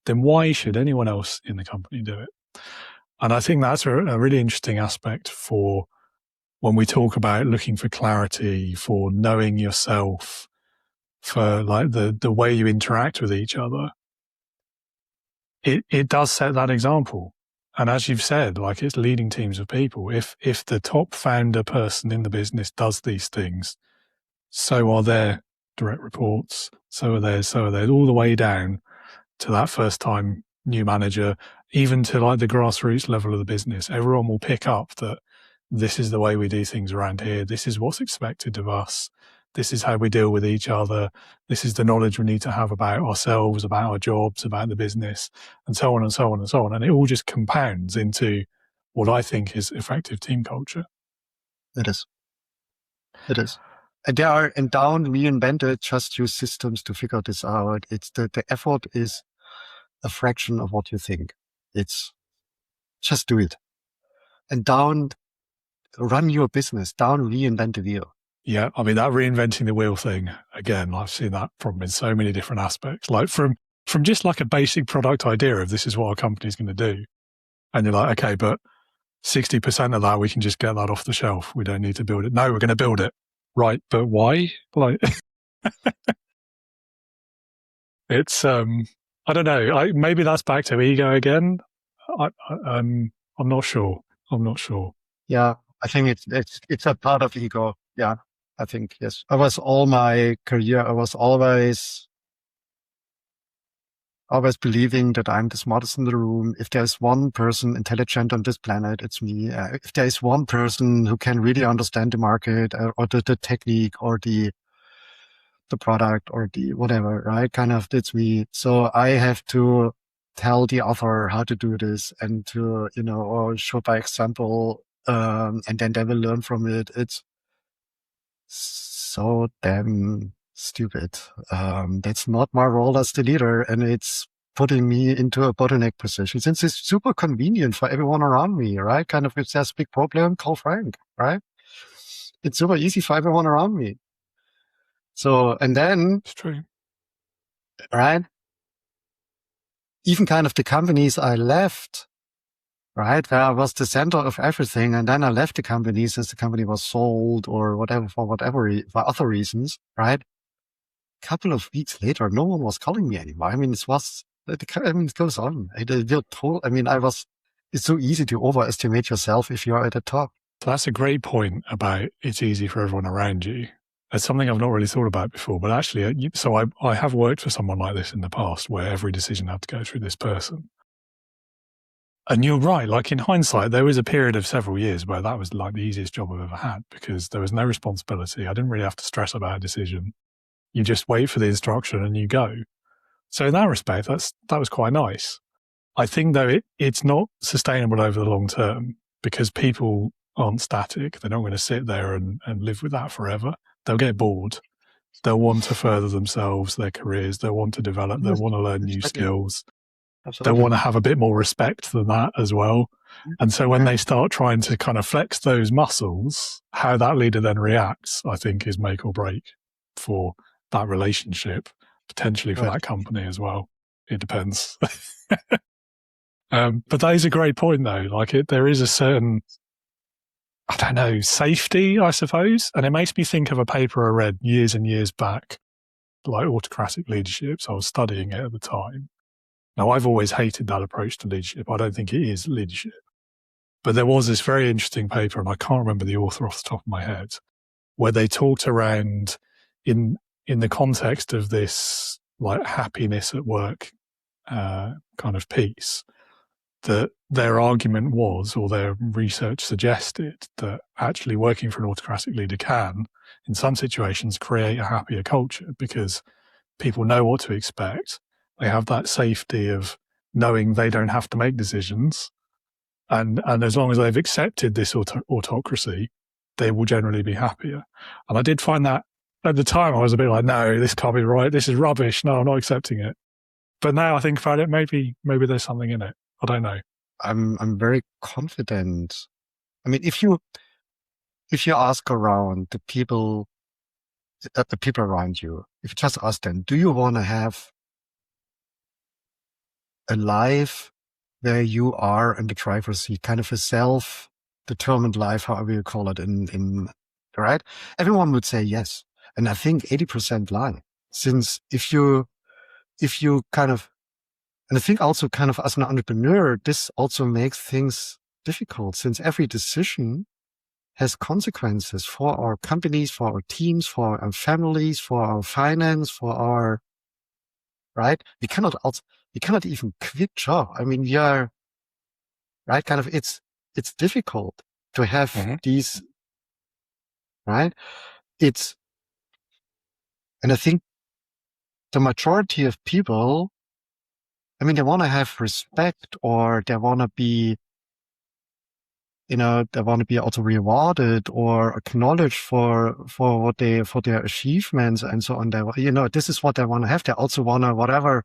then why should anyone else in the company do it? And I think that's a really interesting aspect for when we talk about looking for clarity, for knowing yourself, for like the way you interact with each other. It does set that example. And as you've said, like, it's leading teams of people. If the top founder person in the business does these things, so are their direct reports, so are theirs, all the way down to that first time new manager, even to like the grassroots level of the business. Everyone will pick up that this is the way we do things around here. This is what's expected of us. This is how we deal with each other. This is the knowledge we need to have about ourselves, about our jobs, about the business, and so on and so on and so on. And it all just compounds into what I think is effective team culture. It is. It is. And don't reinvent it, just use systems to figure this out. It's the effort is a fraction of what you think. It's just do it. And don't run your business, don't reinvent the wheel. Yeah, I mean, that reinventing the wheel thing, again, I've seen that problem in so many different aspects, like from just like a basic product idea of this is what our company's going to do. And you're like, okay, but 60% of that, we can just get that off the shelf. We don't need to build it. No, we're going to build it. Right. But why? Like, it's, I don't know. Maybe that's back to ego again. I'm not sure. Yeah, I think it's a part of ego. Yeah. I think, yes. I was all my career, I was always believing that I'm the smartest in the room. If there's one person intelligent on this planet, it's me. If there's one person who can really understand the market or the technique or the product or the whatever, right? Kind of, it's me. So I have to tell the other how to do this and to, or show by example, and then they will learn from it. It's so damn stupid. That's not my role as the leader, and it's putting me into a bottleneck position since it's super convenient for everyone around me, right? Kind of, if there's a big problem, call Frank, right? It's super easy for everyone around me. So, and then, it's true, right? Even kind of the companies I left, right, where I was the center of everything, and then I left the company since the company was sold or whatever, for other reasons, right? A couple of weeks later, no one was calling me anymore. I mean, it goes on. It's so easy to overestimate yourself if you're at the top. So that's a great point about it's easy for everyone around you. It's something I've not really thought about before, but actually, so I have worked for someone like this in the past where every decision had to go through this person. And you're right, like in hindsight, there was a period of several years where that was like the easiest job I've ever had because there was no responsibility. I didn't really have to stress about a decision. You just wait for the instruction and you go. So in that respect, that was quite nice. I think though it's not sustainable over the long term because people aren't static. They're not going to sit there and live with that forever. They'll get bored. They'll want to further themselves, their careers. They'll want to develop. They'll want to learn new skills. Absolutely. They want to have a bit more respect than that as well. And so when they start trying to kind of flex those muscles, how that leader then reacts, I think, is make or break for that relationship, potentially for that company as well. It depends. But that is a great point though. Like there is a certain, I don't know, safety, I suppose. And it makes me think of a paper I read years and years back, like autocratic leadership. So I was studying it at the time. Now, I've always hated that approach to leadership. I don't think it is leadership. But there was this very interesting paper, and I can't remember the author off the top of my head, where they talked around in the context of this like happiness at work kind of piece, that their argument was, or their research suggested, that actually working for an autocratic leader can, in some situations, create a happier culture because people know what to expect. They have that safety of knowing they don't have to make decisions. And as long as they've accepted this autocracy, they will generally be happier. And I did find that at the time I was a bit like, no, this can't be right. This is rubbish. No, I'm not accepting it. But now I think about it, maybe there's something in it. I don't know. I'm very confident. I mean, if you ask around the people around you, if you just ask them, do you want to have a life where you are in the driver's seat, kind of a self-determined life, however you call it, in right? Everyone would say yes. And I think 80% lie. Since if you kind of, and I think also kind of as an entrepreneur, this also makes things difficult, since every decision has consequences for our companies, for our teams, for our families, for our finance, for our, right? We cannot even quit job. I mean, we are, right? Kind of, it's difficult to have these, right? And I think the majority of people, I mean, they want to have respect, or they want to be, they want to be also rewarded or acknowledged for their achievements and so on. This is what they want to have. They also want to, whatever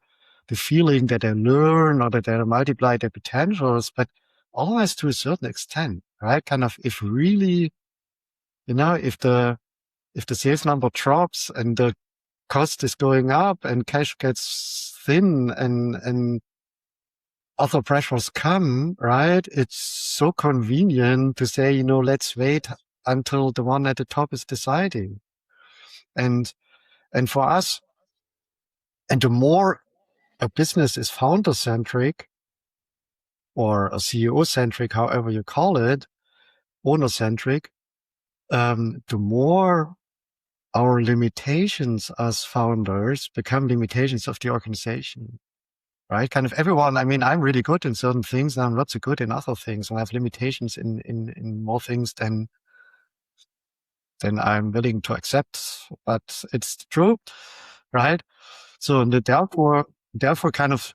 the feeling that they learn or that they multiply their potentials, but always to a certain extent, right? Kind of, if really, if the sales number drops and the cost is going up and cash gets thin and other pressures come, right? It's so convenient to say, let's wait until the one at the top is deciding. And for us, and the more a business is founder-centric or a CEO-centric, however you call it, owner-centric, the more our limitations as founders become limitations of the organization. Right? Kind of everyone, I mean, I'm really good in certain things and I'm not so good in other things. And I have limitations in more things than I'm willing to accept, but it's true, right? So therefore kind of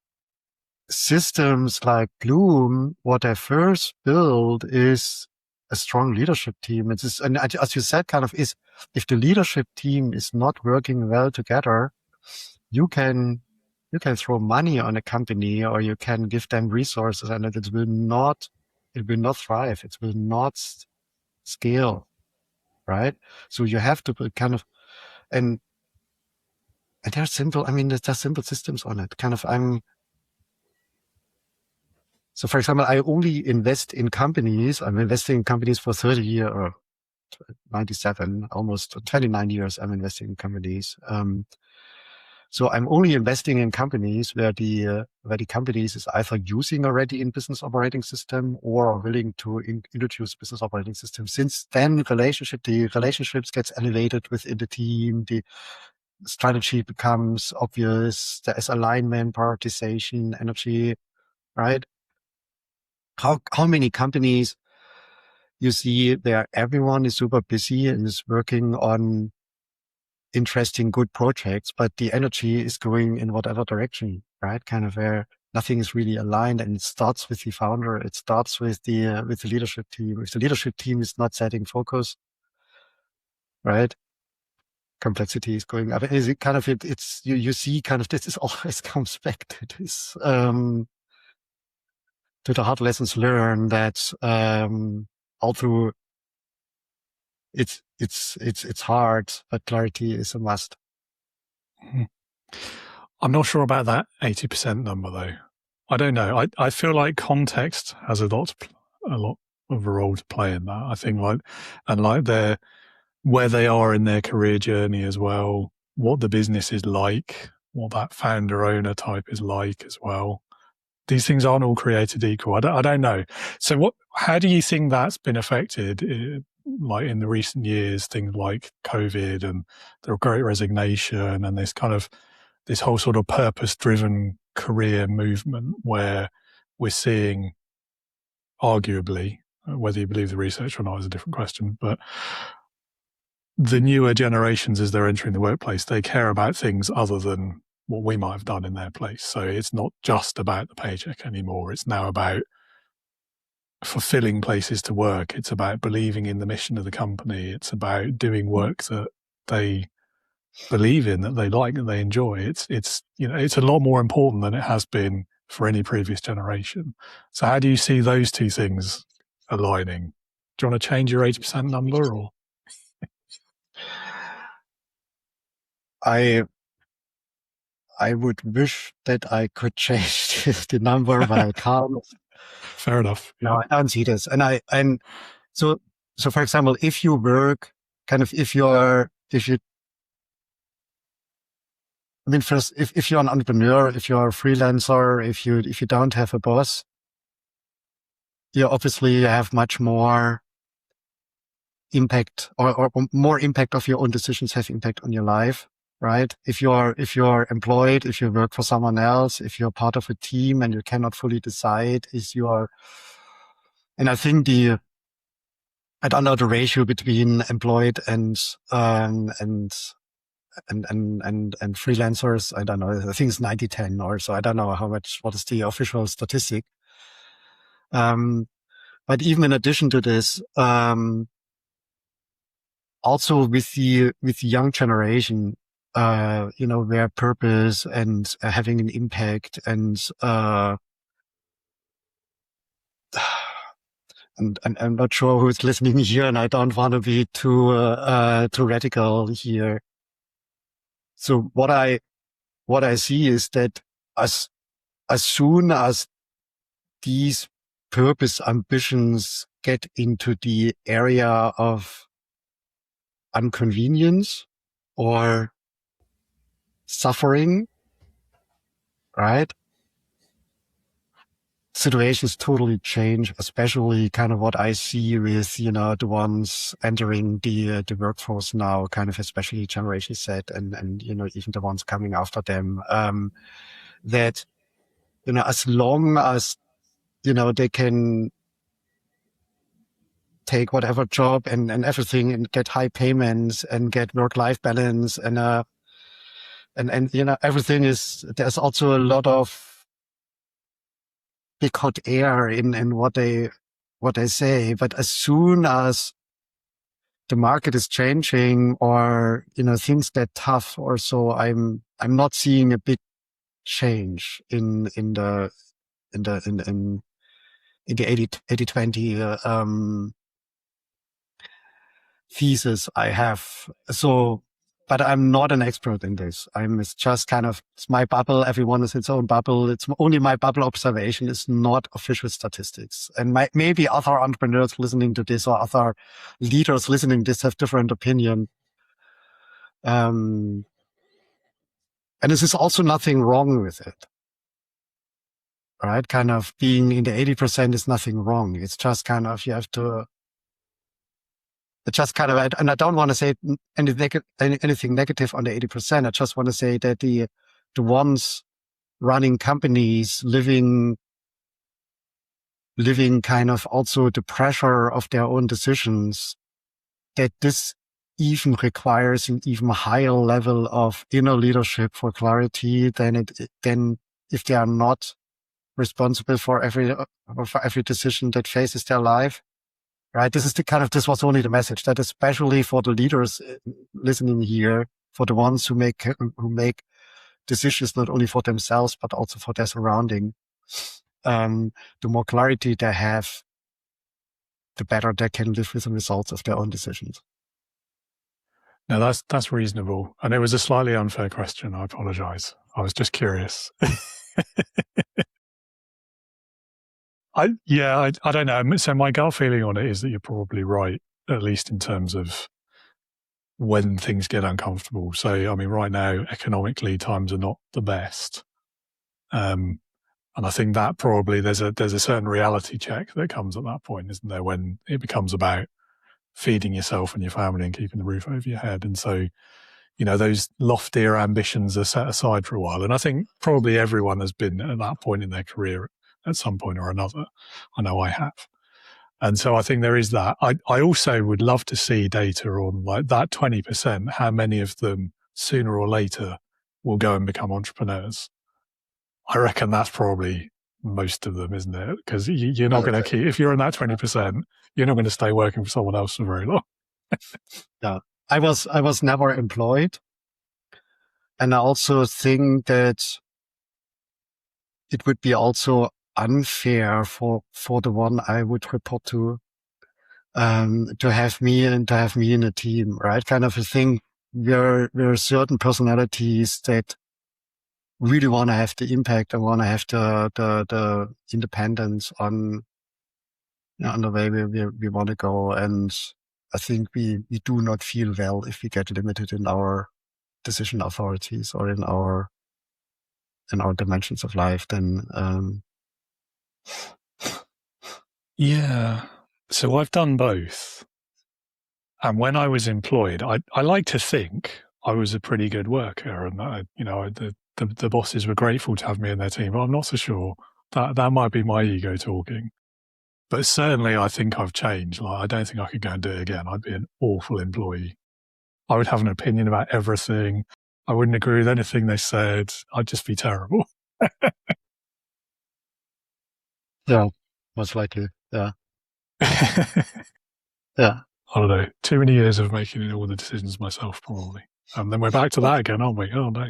systems like Bloom, what I first built is a strong leadership team. And as you said, kind of is, if the leadership team is not working well together, you can throw money on a company, or you can give them resources, and it will not thrive. It will not scale, right? So you have to kind of, and they're simple. I mean, there's simple systems on it. Kind of, so for example, I only invest in companies. I'm investing in companies for 30 years, or 97, almost 29 years. I'm investing in companies. So I'm only investing in companies where the companies is either using already in business operating system or are willing to introduce business operating system. Since then, the relationships gets elevated within the team. The strategy becomes obvious. There is alignment, prioritization, energy, right? How many companies you see there? Everyone is super busy and is working on interesting, good projects, but the energy is going in whatever direction, right? Kind of where nothing is really aligned, and it starts with the founder. It starts with the leadership team. If the leadership team is not setting focus, right? Complexity is going up. Is it kind of it's you see kind of this is always comes back to this to the hard lessons learned that all through it's hard, but clarity is a must. I'm not sure about that 80% number though. I don't know. I feel like context has a lot of a role to play in that. I think where they are in their career journey as well, what the business is like, what that founder owner type is like as well. These things aren't all created equal. I don't know. So how do you think that's been affected? Like in the recent years, things like COVID and the Great Resignation and this kind of this whole sort of purpose-driven career movement where we're seeing, arguably, whether you believe the research or not is a different question, but the newer generations, as they're entering the workplace, they care about things other than what we might have done in their place. So it's not just about the paycheck anymore. It's now about fulfilling places to work. It's about believing in the mission of the company. It's about doing work that they believe in, that they like, that they enjoy. It's a lot more important than it has been for any previous generation. So how do you see those two things aligning? Do you want to change your 80% number, or? I would wish that I could change the number, but I can't. Fair enough. Yeah. No, I don't see this. So for example, if you work if you're an entrepreneur, if you're a freelancer, if you don't have a boss, you obviously have much more impact or more impact of your own decisions have impact on your life, right? If you're employed, if you work for someone else, if you're part of a team and you cannot fully decide, and I think I don't know the ratio between employed and freelancers. I don't know. I think it's 90-10 or so. I don't know what is the official statistic. But even in addition to this, also with the young generation, where purpose and having an impact and I'm not sure who's listening here, and I don't want to be too radical here. So what I see is that as soon as these purpose ambitions get into the area of inconvenience or suffering, right? Situations totally change, especially kind of what I see with, the ones entering the workforce now, kind of especially Generation Z and even the ones coming after them, that, as long as, they can take whatever job and everything and get high payments and get work-life balance and everything there's also a lot of big hot air in what they say. But as soon as the market is changing or, things get tough or so, I'm not seeing a big change in the 80-20 thesis I have. So, but I'm not an expert in this. It's just it's my bubble. Everyone is its own bubble. It's only my bubble observation. It's not official statistics. And maybe other entrepreneurs listening to this or other leaders listening to this have different opinion. And this is also nothing wrong with it. Right? Kind of being in the 80% is nothing wrong. It's just you have to, and I don't want to say anything negative on the 80%. I just want to say that the ones running companies, living kind of also the pressure of their own decisions, that this even requires an even higher level of inner leadership for clarity than if they are not responsible for every decision that faces their life. Right. This was only the message that especially for the leaders listening here, for the ones who make decisions not only for themselves, but also for their surrounding, the more clarity they have, the better they can live with the results of their own decisions. No, that's reasonable. And it was a slightly unfair question. I apologize. I was just curious. I don't know. So my gut feeling on it is that you're probably right, at least in terms of when things get uncomfortable. So, I mean, right now, economically, times are not the best. And I think that probably there's a certain reality check that comes at that point, isn't there, when it becomes about feeding yourself and your family and keeping the roof over your head. And so those loftier ambitions are set aside for a while. And I think probably everyone has been at that point in their career at some point or another. I know I have. And so I think there is that. I also would love to see data on like that 20%, how many of them sooner or later will go and become entrepreneurs. I reckon that's probably most of them, isn't it? Because you're not going to keep, if you're in that 20%, you're not going to stay working for someone else for very long. Yeah. I was never employed. And I also think that it would be also unfair for the one I would report to have me in a team, right? Kind of a thing where there are certain personalities that really want to have the impact and want to have the independence on the way we want to go. And I think we do not feel well if we get limited in our decision authorities or in our dimensions of life. Then yeah. So I've done both. And when I was employed, I like to think I was a pretty good worker, and the bosses were grateful to have me in their team. But I'm not so sure. That might be my ego talking. But certainly I think I've changed. Like, I don't think I could go and do it again. I'd be an awful employee. I would have an opinion about everything. I wouldn't agree with anything they said. I'd just be terrible. yeah, most likely. Yeah. Yeah. I don't know. Too many years of making all the decisions myself, probably. And then we're back to that again, aren't we? Oh, no.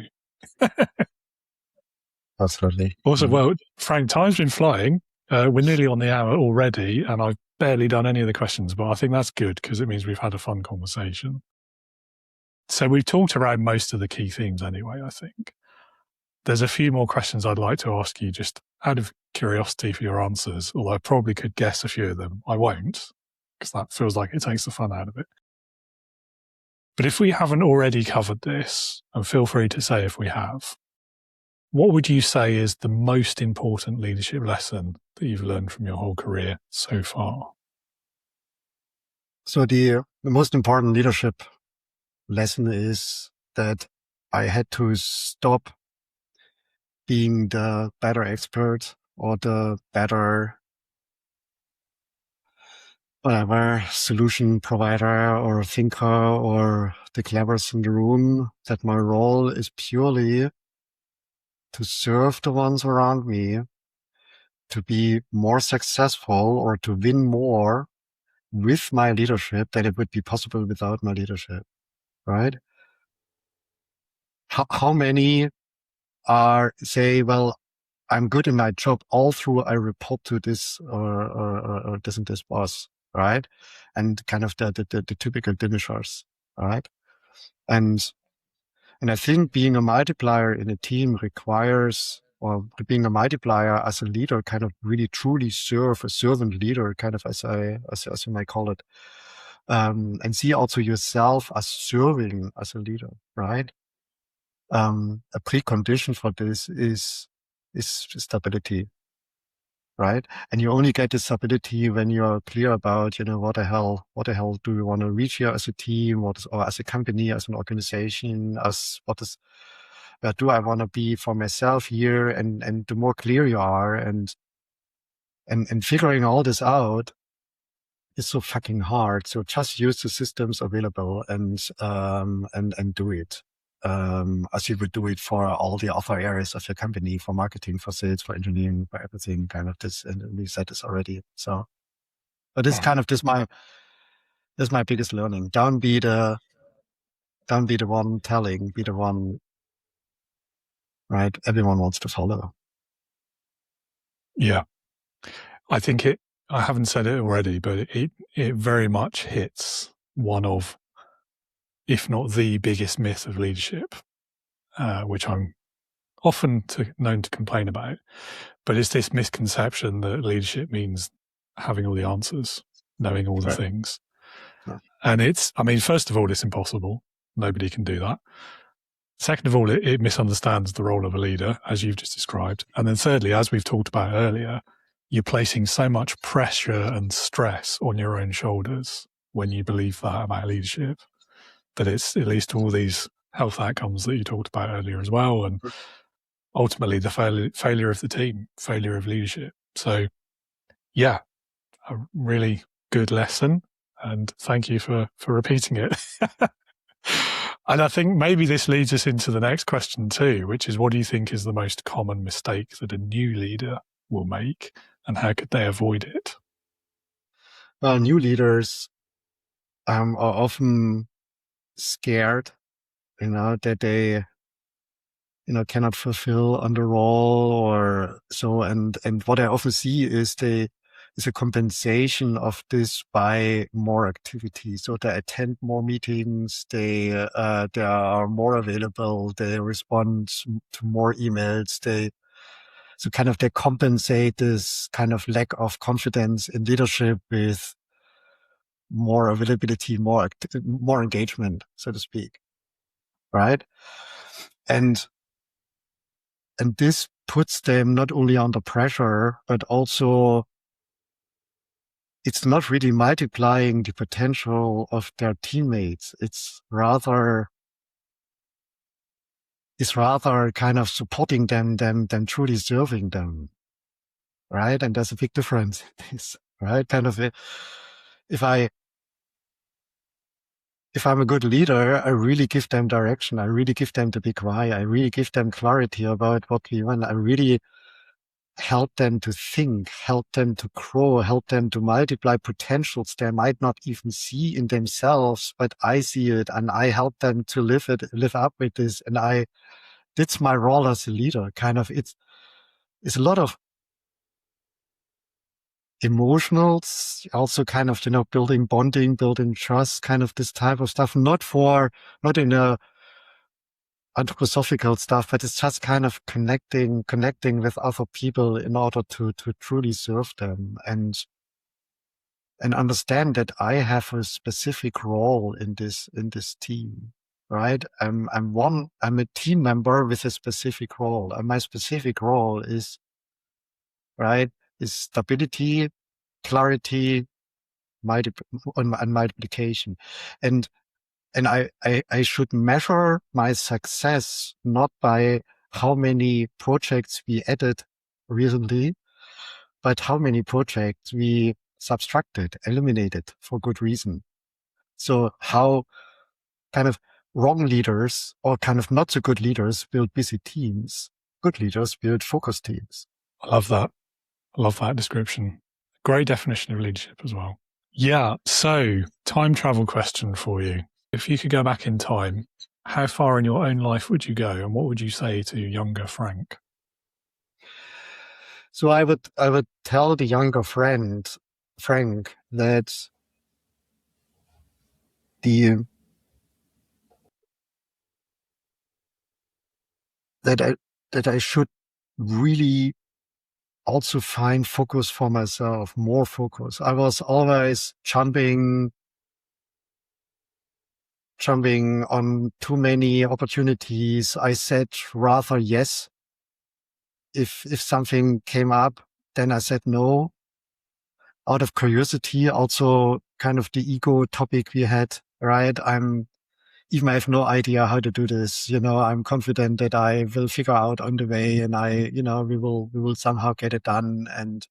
Absolutely. Also, well, Frank, time's been flying. We're nearly on the hour already, and I've barely done any of the questions, but I think that's good because it means we've had a fun conversation. So we've talked around most of the key themes anyway, I think. There's a few more questions I'd like to ask you just out of curiosity for your answers, although I probably could guess a few of them. I won't, because that feels like it takes the fun out of it. But if we haven't already covered this, and feel free to say if we have, what would you say is the most important leadership lesson that you've learned from your whole career so far? So the most important leadership lesson is that I had to stop being the better expert or the better whatever solution provider or thinker or the cleverest in the room, that my role is purely to serve the ones around me, to be more successful or to win more with my leadership than it would be possible without my leadership, right? How many say, well, I'm good in my job all through I report to this or this and this boss, right? And kind of the typical dimishers, right? And I think being a multiplier in a team requires, or being a multiplier as a leader, kind of really truly serve a servant leader, kind of as you might call it, and see also yourself as serving as a leader, right? A precondition for this is stability, right? And you only get this stability when you're clear about, what the hell do we want to reach here as a team, or as a company, as an organization, where do I want to be for myself here? And the more clear you are and figuring all this out is so fucking hard. So just use the systems available and do it. As you would do it for all the other areas of your company, for marketing, for sales, for engineering, for everything, kind of this. And we said this already. So, but this my biggest learning. Don't be the one telling, be the one, right? Everyone wants to follow. Yeah. I think I haven't said it already, but it very much hits one of, if not the biggest myth of leadership, which I'm often known to complain about. But it's this misconception that leadership means having all the answers, knowing all the things. Yeah. And first of all, it's impossible. Nobody can do that. Second of all, it misunderstands the role of a leader, as you've just described. And then thirdly, as we've talked about earlier, you're placing so much pressure and stress on your own shoulders when you believe that about leadership, that it leads to all these health outcomes that you talked about earlier as well, and ultimately the failure of the team, failure of leadership. So yeah, a really good lesson, and thank you for repeating it. And I think maybe this leads us into the next question too, which is, what do you think is the most common mistake that a new leader will make, and how could they avoid it? Well, new leaders are often scared, that they, cannot fulfill on the role or so. And what I often see is a compensation of this by more activity. So they attend more meetings, they are more available, they respond to more emails, they compensate this kind of lack of confidence in leadership with more availability, more engagement, so to speak. Right. And this puts them not only under pressure, but also it's not really multiplying the potential of their teammates. It's rather kind of supporting them than truly serving them. Right. And there's a big difference in this, right? Kind of if I'm a good leader, I really give them direction. I really give them the big why. I really give them clarity about what we want. I really help them to think, help them to grow, help them to multiply potentials they might not even see in themselves, but I see it and I help them to live up with this. And that's my role as a leader. Kind of, it's a lot of emotionals, also kind of, building bonding, building trust, kind of this type of stuff, not in a anthroposophical stuff, but it's just kind of connecting with other people in order to truly serve them and understand that I have a specific role in this team, right? I'm a team member with a specific role, and my specific role is stability, clarity, and multiplication. And I should measure my success not by how many projects we added recently, but how many projects we subtracted, eliminated for good reason. So how kind of wrong leaders or kind of not so good leaders build busy teams. Good leaders build focused teams. I love that. I love that description. Great definition of leadership as well. Yeah. So, time travel question for you. If you could go back in time, how far in your own life would you go, and what would you say to younger Frank? So I would tell the younger Frank that that I should really also find focus for myself, more focus. I was always jumping on too many opportunities. I said rather yes. If something came up, then I said no. Out of curiosity, also kind of the ego topic we had, right? I have no idea how to do this. I'm confident that I will figure out on the way, and we will somehow get it done. And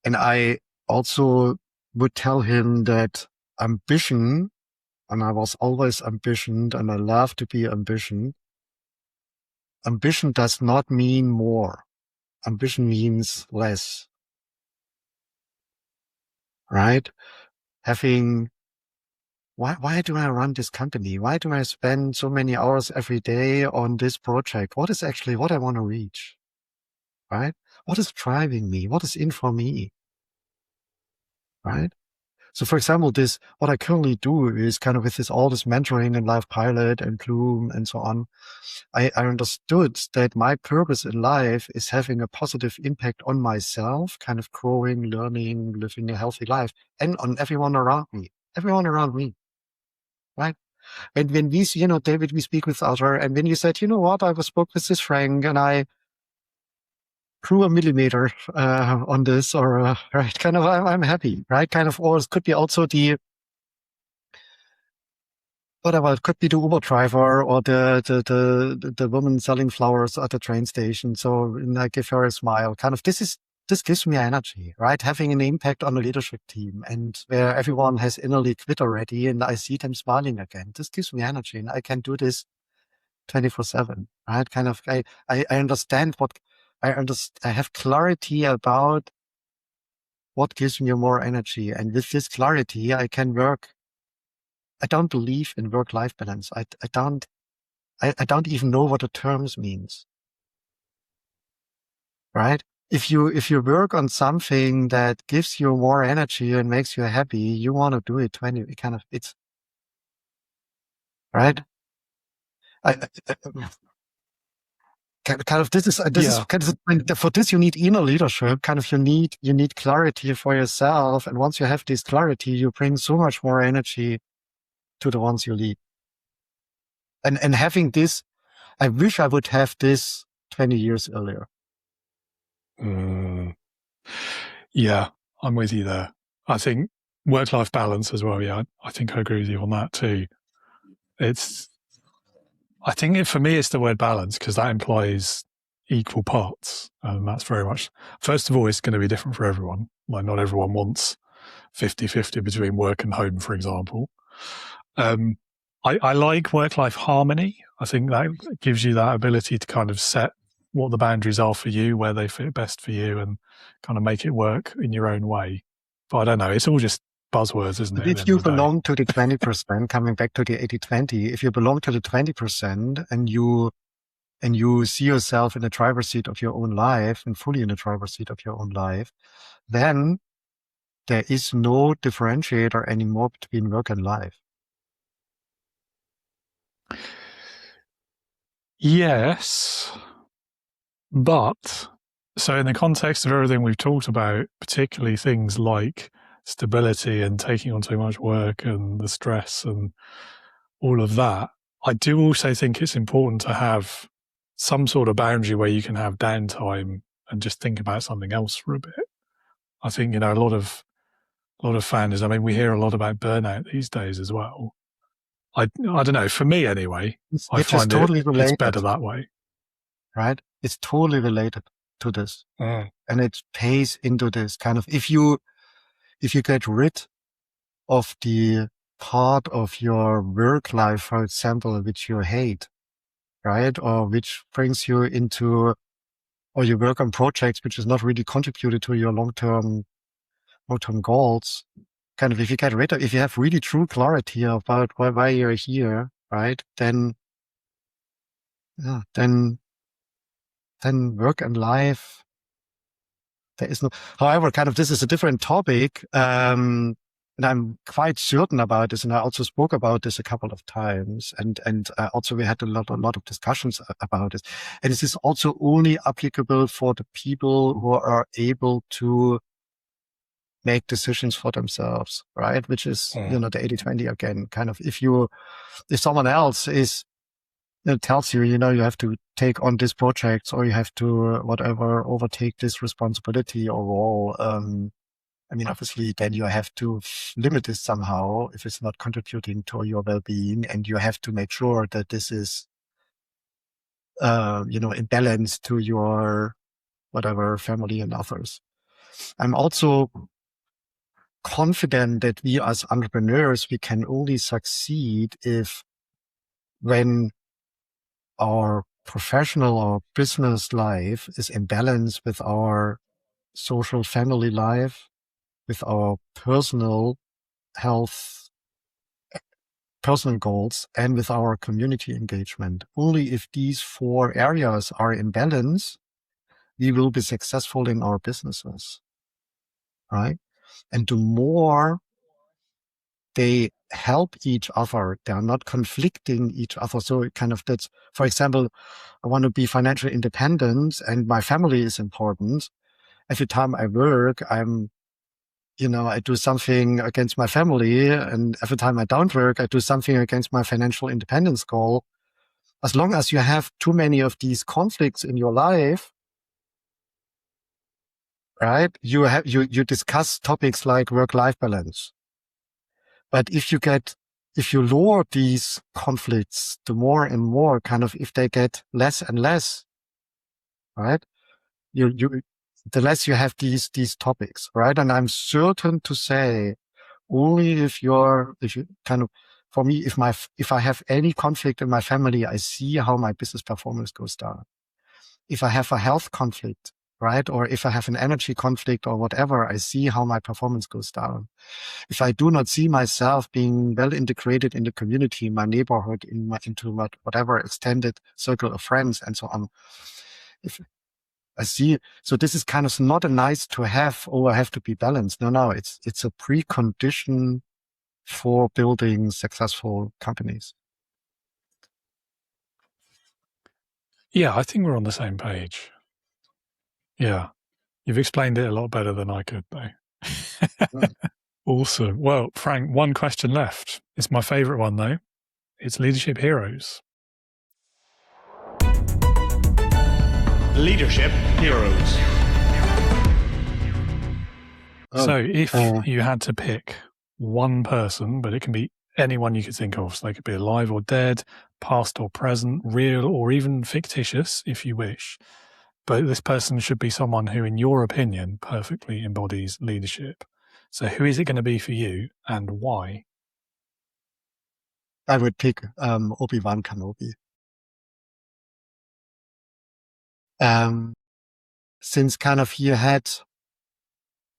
I also would tell him that ambition, and I was always ambitioned, and I love to be ambition. Ambition does not mean more. Ambition means less. Right? Why do I run this company? Why do I spend so many hours every day on this project? What is actually what I want to reach? Right? What is driving me? What is in for me? Right? So for example, what I currently do is kind of with all this mentoring and LifePilot and Bloom and so on. I understood that my purpose in life is having a positive impact on myself, kind of growing, learning, living a healthy life, and on everyone around me. Right? And when we, David, we speak with other, and when you said, I spoke with this Frank and I grew a millimeter on this, or right, kind of, I'm happy, right? Kind of, or it could be also whatever, it could be the Uber driver or the woman selling flowers at the train station. So I give her a smile. Kind of this gives me energy, right? Having an impact on a leadership team and where everyone has innerly quit already and I see them smiling again. This gives me energy and I can do this 24/7, right? Kind of, I understand I have clarity about what gives me more energy. And with this clarity, I can work. I don't believe in work-life balance. I don't even know what the terms means, right? If you work on something that gives you more energy and makes you happy, you want to do it it's right. This is for this you need inner leadership. You need clarity for yourself, and once you have this clarity, you bring so much more energy to the ones you lead. And having this, I wish I would have this 20 years earlier. Yeah, I'm with you there. I think work-life balance as well. Yeah, I think I agree with you on that too. I think for me, it's the word balance because that implies equal parts. And that's very much, first of all, it's going to be different for everyone. Like not everyone wants 50-50 between work and home, for example. I like work-life harmony. I think that gives you that ability to kind of set what the boundaries are for you, where they fit best for you, and kind of make it work in your own way. But I don't know. It's all just buzzwords, isn't it? If you belong to the 20%, coming back to the 80-20, if you belong to the 20% and you see yourself in the driver's seat of your own life and fully in the driver's seat of your own life, then there is no differentiator anymore between work and life. Yes, but so in the context of everything we've talked about, particularly things like stability and taking on too much work and the stress and all of that, I do also think it's important to have some sort of boundary where you can have downtime and just think about something else for a bit. I think, a lot of founders, I mean, we hear a lot about burnout these days as well. I don't know, for me anyway, I find it's better that way. Right? It's totally related to this. And it pays into this kind of, if you get rid of the part of your work life, for example, which you hate, right? Or which brings you into, or you work on projects which is not really contributed to your long-term goals. Kind of, if you have really true clarity about why you're here, right? Then work and life, there is no, however, kind of, this is a different topic. And I'm quite certain about this. And I also spoke about this a couple of times. And also we had a lot of discussions about this. And this is also only applicable for the people who are able to make decisions for themselves, right? Which is, the 80-20 again, kind of, if someone else tells you, you have to take on this project or you have to, overtake this responsibility or role. I mean, obviously then you have to limit this somehow if it's not contributing to your well-being, and you have to make sure that this is, in balance to your, family and others. I'm also confident that we as entrepreneurs, we can only succeed when our professional or business life is in balance with our social family life, with our personal health, personal goals, and with our community engagement. Only if these 4 areas are in balance, we will be successful in our businesses, right? And the more they help each other, they are not conflicting each other. So kind of that's, for example, I want to be financially independent and my family is important. Every time I work, I do something against my family, and every time I don't work, I do something against my financial independence goal. As long as you have too many of these conflicts in your life, right? You discuss topics like work-life balance. But if you get if you lower these conflicts, the more and more kind of, if they get less and less, right? The less you have these topics, right? And I'm certain to say only if you kind of, for me, if I have any conflict in my family, I see how my business performance goes down. If I have a health conflict, right? Or if I have an energy conflict or whatever, I see how my performance goes down. If I do not see myself being well integrated in the community, in my neighborhood, into whatever extended circle of friends and so on, if I see, so this is kind of not a nice to have, oh, I have to be balanced. No, it's a precondition for building successful companies. Yeah, I think we're on the same page. Yeah. You've explained it a lot better than I could, though. Awesome. Well, Frank, one question left. It's my favorite one, though. It's leadership heroes. Leadership heroes. So if you had to pick one person, but it can be anyone you could think of, so they could be alive or dead, past or present, real or even fictitious, if you wish. But this person should be someone who, in your opinion, perfectly embodies leadership. So who is it going to be for you and why? I would pick Obi-Wan Kenobi. Since kind of he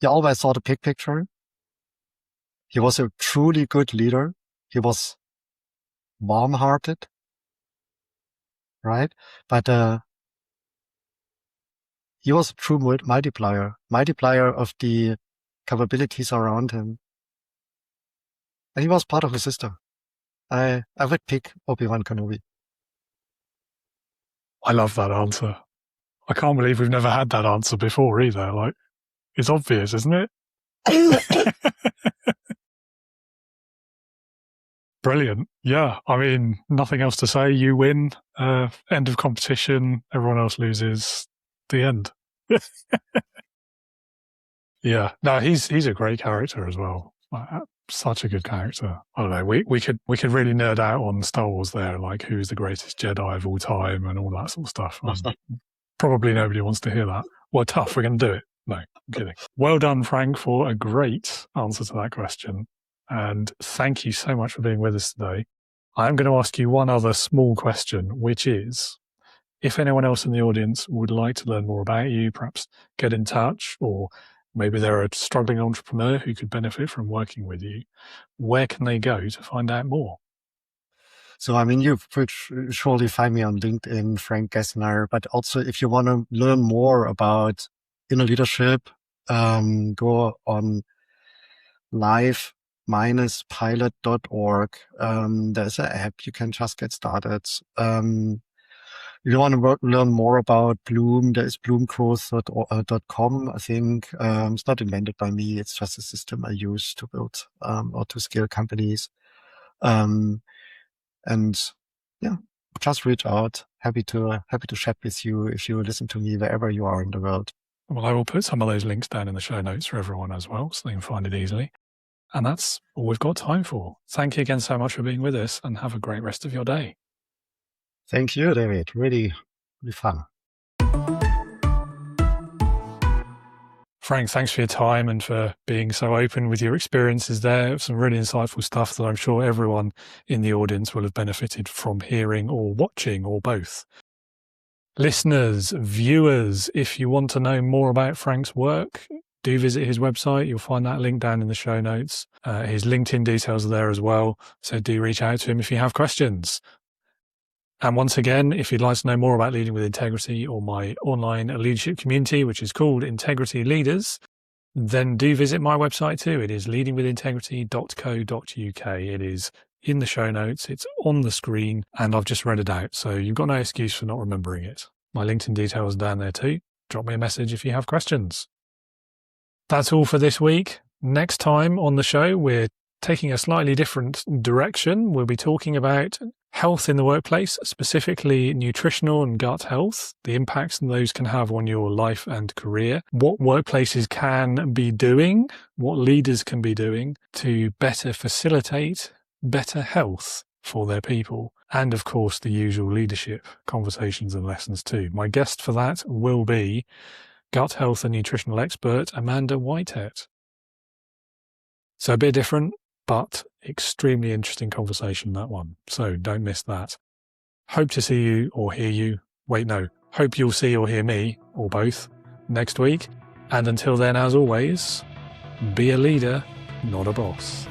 always saw the big picture. He was a truly good leader. He was warm-hearted, right? But he was a true multiplier of the capabilities around him. And he was part of the system. I would pick Obi-Wan Kenobi. I love that answer. I can't believe we've never had that answer before either. Like, it's obvious, isn't it? Brilliant. Yeah. I mean, nothing else to say. You win. End of competition. Everyone else loses. The end. Yeah. No, he's a great character as well. Such a good character. I don't know. We could really nerd out on Star Wars there, like who's the greatest Jedi of all time and all that sort of stuff. Probably nobody wants to hear that. Well, tough. We're going to do it. No, I'm kidding. Well done, Frank, for a great answer to that question. And thank you so much for being with us today. I'm going to ask you one other small question, which is, if anyone else in the audience would like to learn more about you, perhaps get in touch, or maybe they're a struggling entrepreneur who could benefit from working with you, where can they go to find out more? So, I mean, you could surely find me on LinkedIn, Frank Gessner, but also if you want to learn more about inner leadership, go on life-pilot.org. There's an app. You can just get started. If you want to learn more about Bloom, there is bloomgrowth.com. I think it's not invented by me. It's just a system I use to build or to scale companies. And yeah, just reach out. Happy to chat with you if you listen to me wherever you are in the world. Well, I will put some of those links down in the show notes for everyone as well, so they can find it easily. And that's all we've got time for. Thank you again so much for being with us, and have a great rest of your day. Thank you, David. Really, really fun. Frank, thanks for your time and for being so open with your experiences there. Some really insightful stuff that I'm sure everyone in the audience will have benefited from hearing or watching or both. Listeners, viewers, if you want to know more about Frank's work, do visit his website. You'll find that link down in the show notes. His LinkedIn details are there as well. So do reach out to him if you have questions. And once again, if you'd like to know more about Leading with Integrity or my online leadership community, which is called Integrity Leaders, then do visit my website too. It is leadingwithintegrity.co.uk. It is in the show notes. It's on the screen and I've just read it out. So you've got no excuse for not remembering it. My LinkedIn details are down there too. Drop me a message if you have questions. That's all for this week. Next time on the show, we're taking a slightly different direction. We'll be talking about health in the workplace, specifically nutritional and gut health, the impacts those can have on your life and career, what workplaces can be doing, what leaders can be doing to better facilitate better health for their people. And of course, the usual leadership conversations and lessons too. My guest for that will be gut health and nutritional expert Amanda Whitehead. So a bit different, but extremely interesting conversation, that one. So don't miss that. Hope to see you or hear you. Wait, no. Hope you'll see or hear me, or both, next week. And until then, as always, be a leader, not a boss.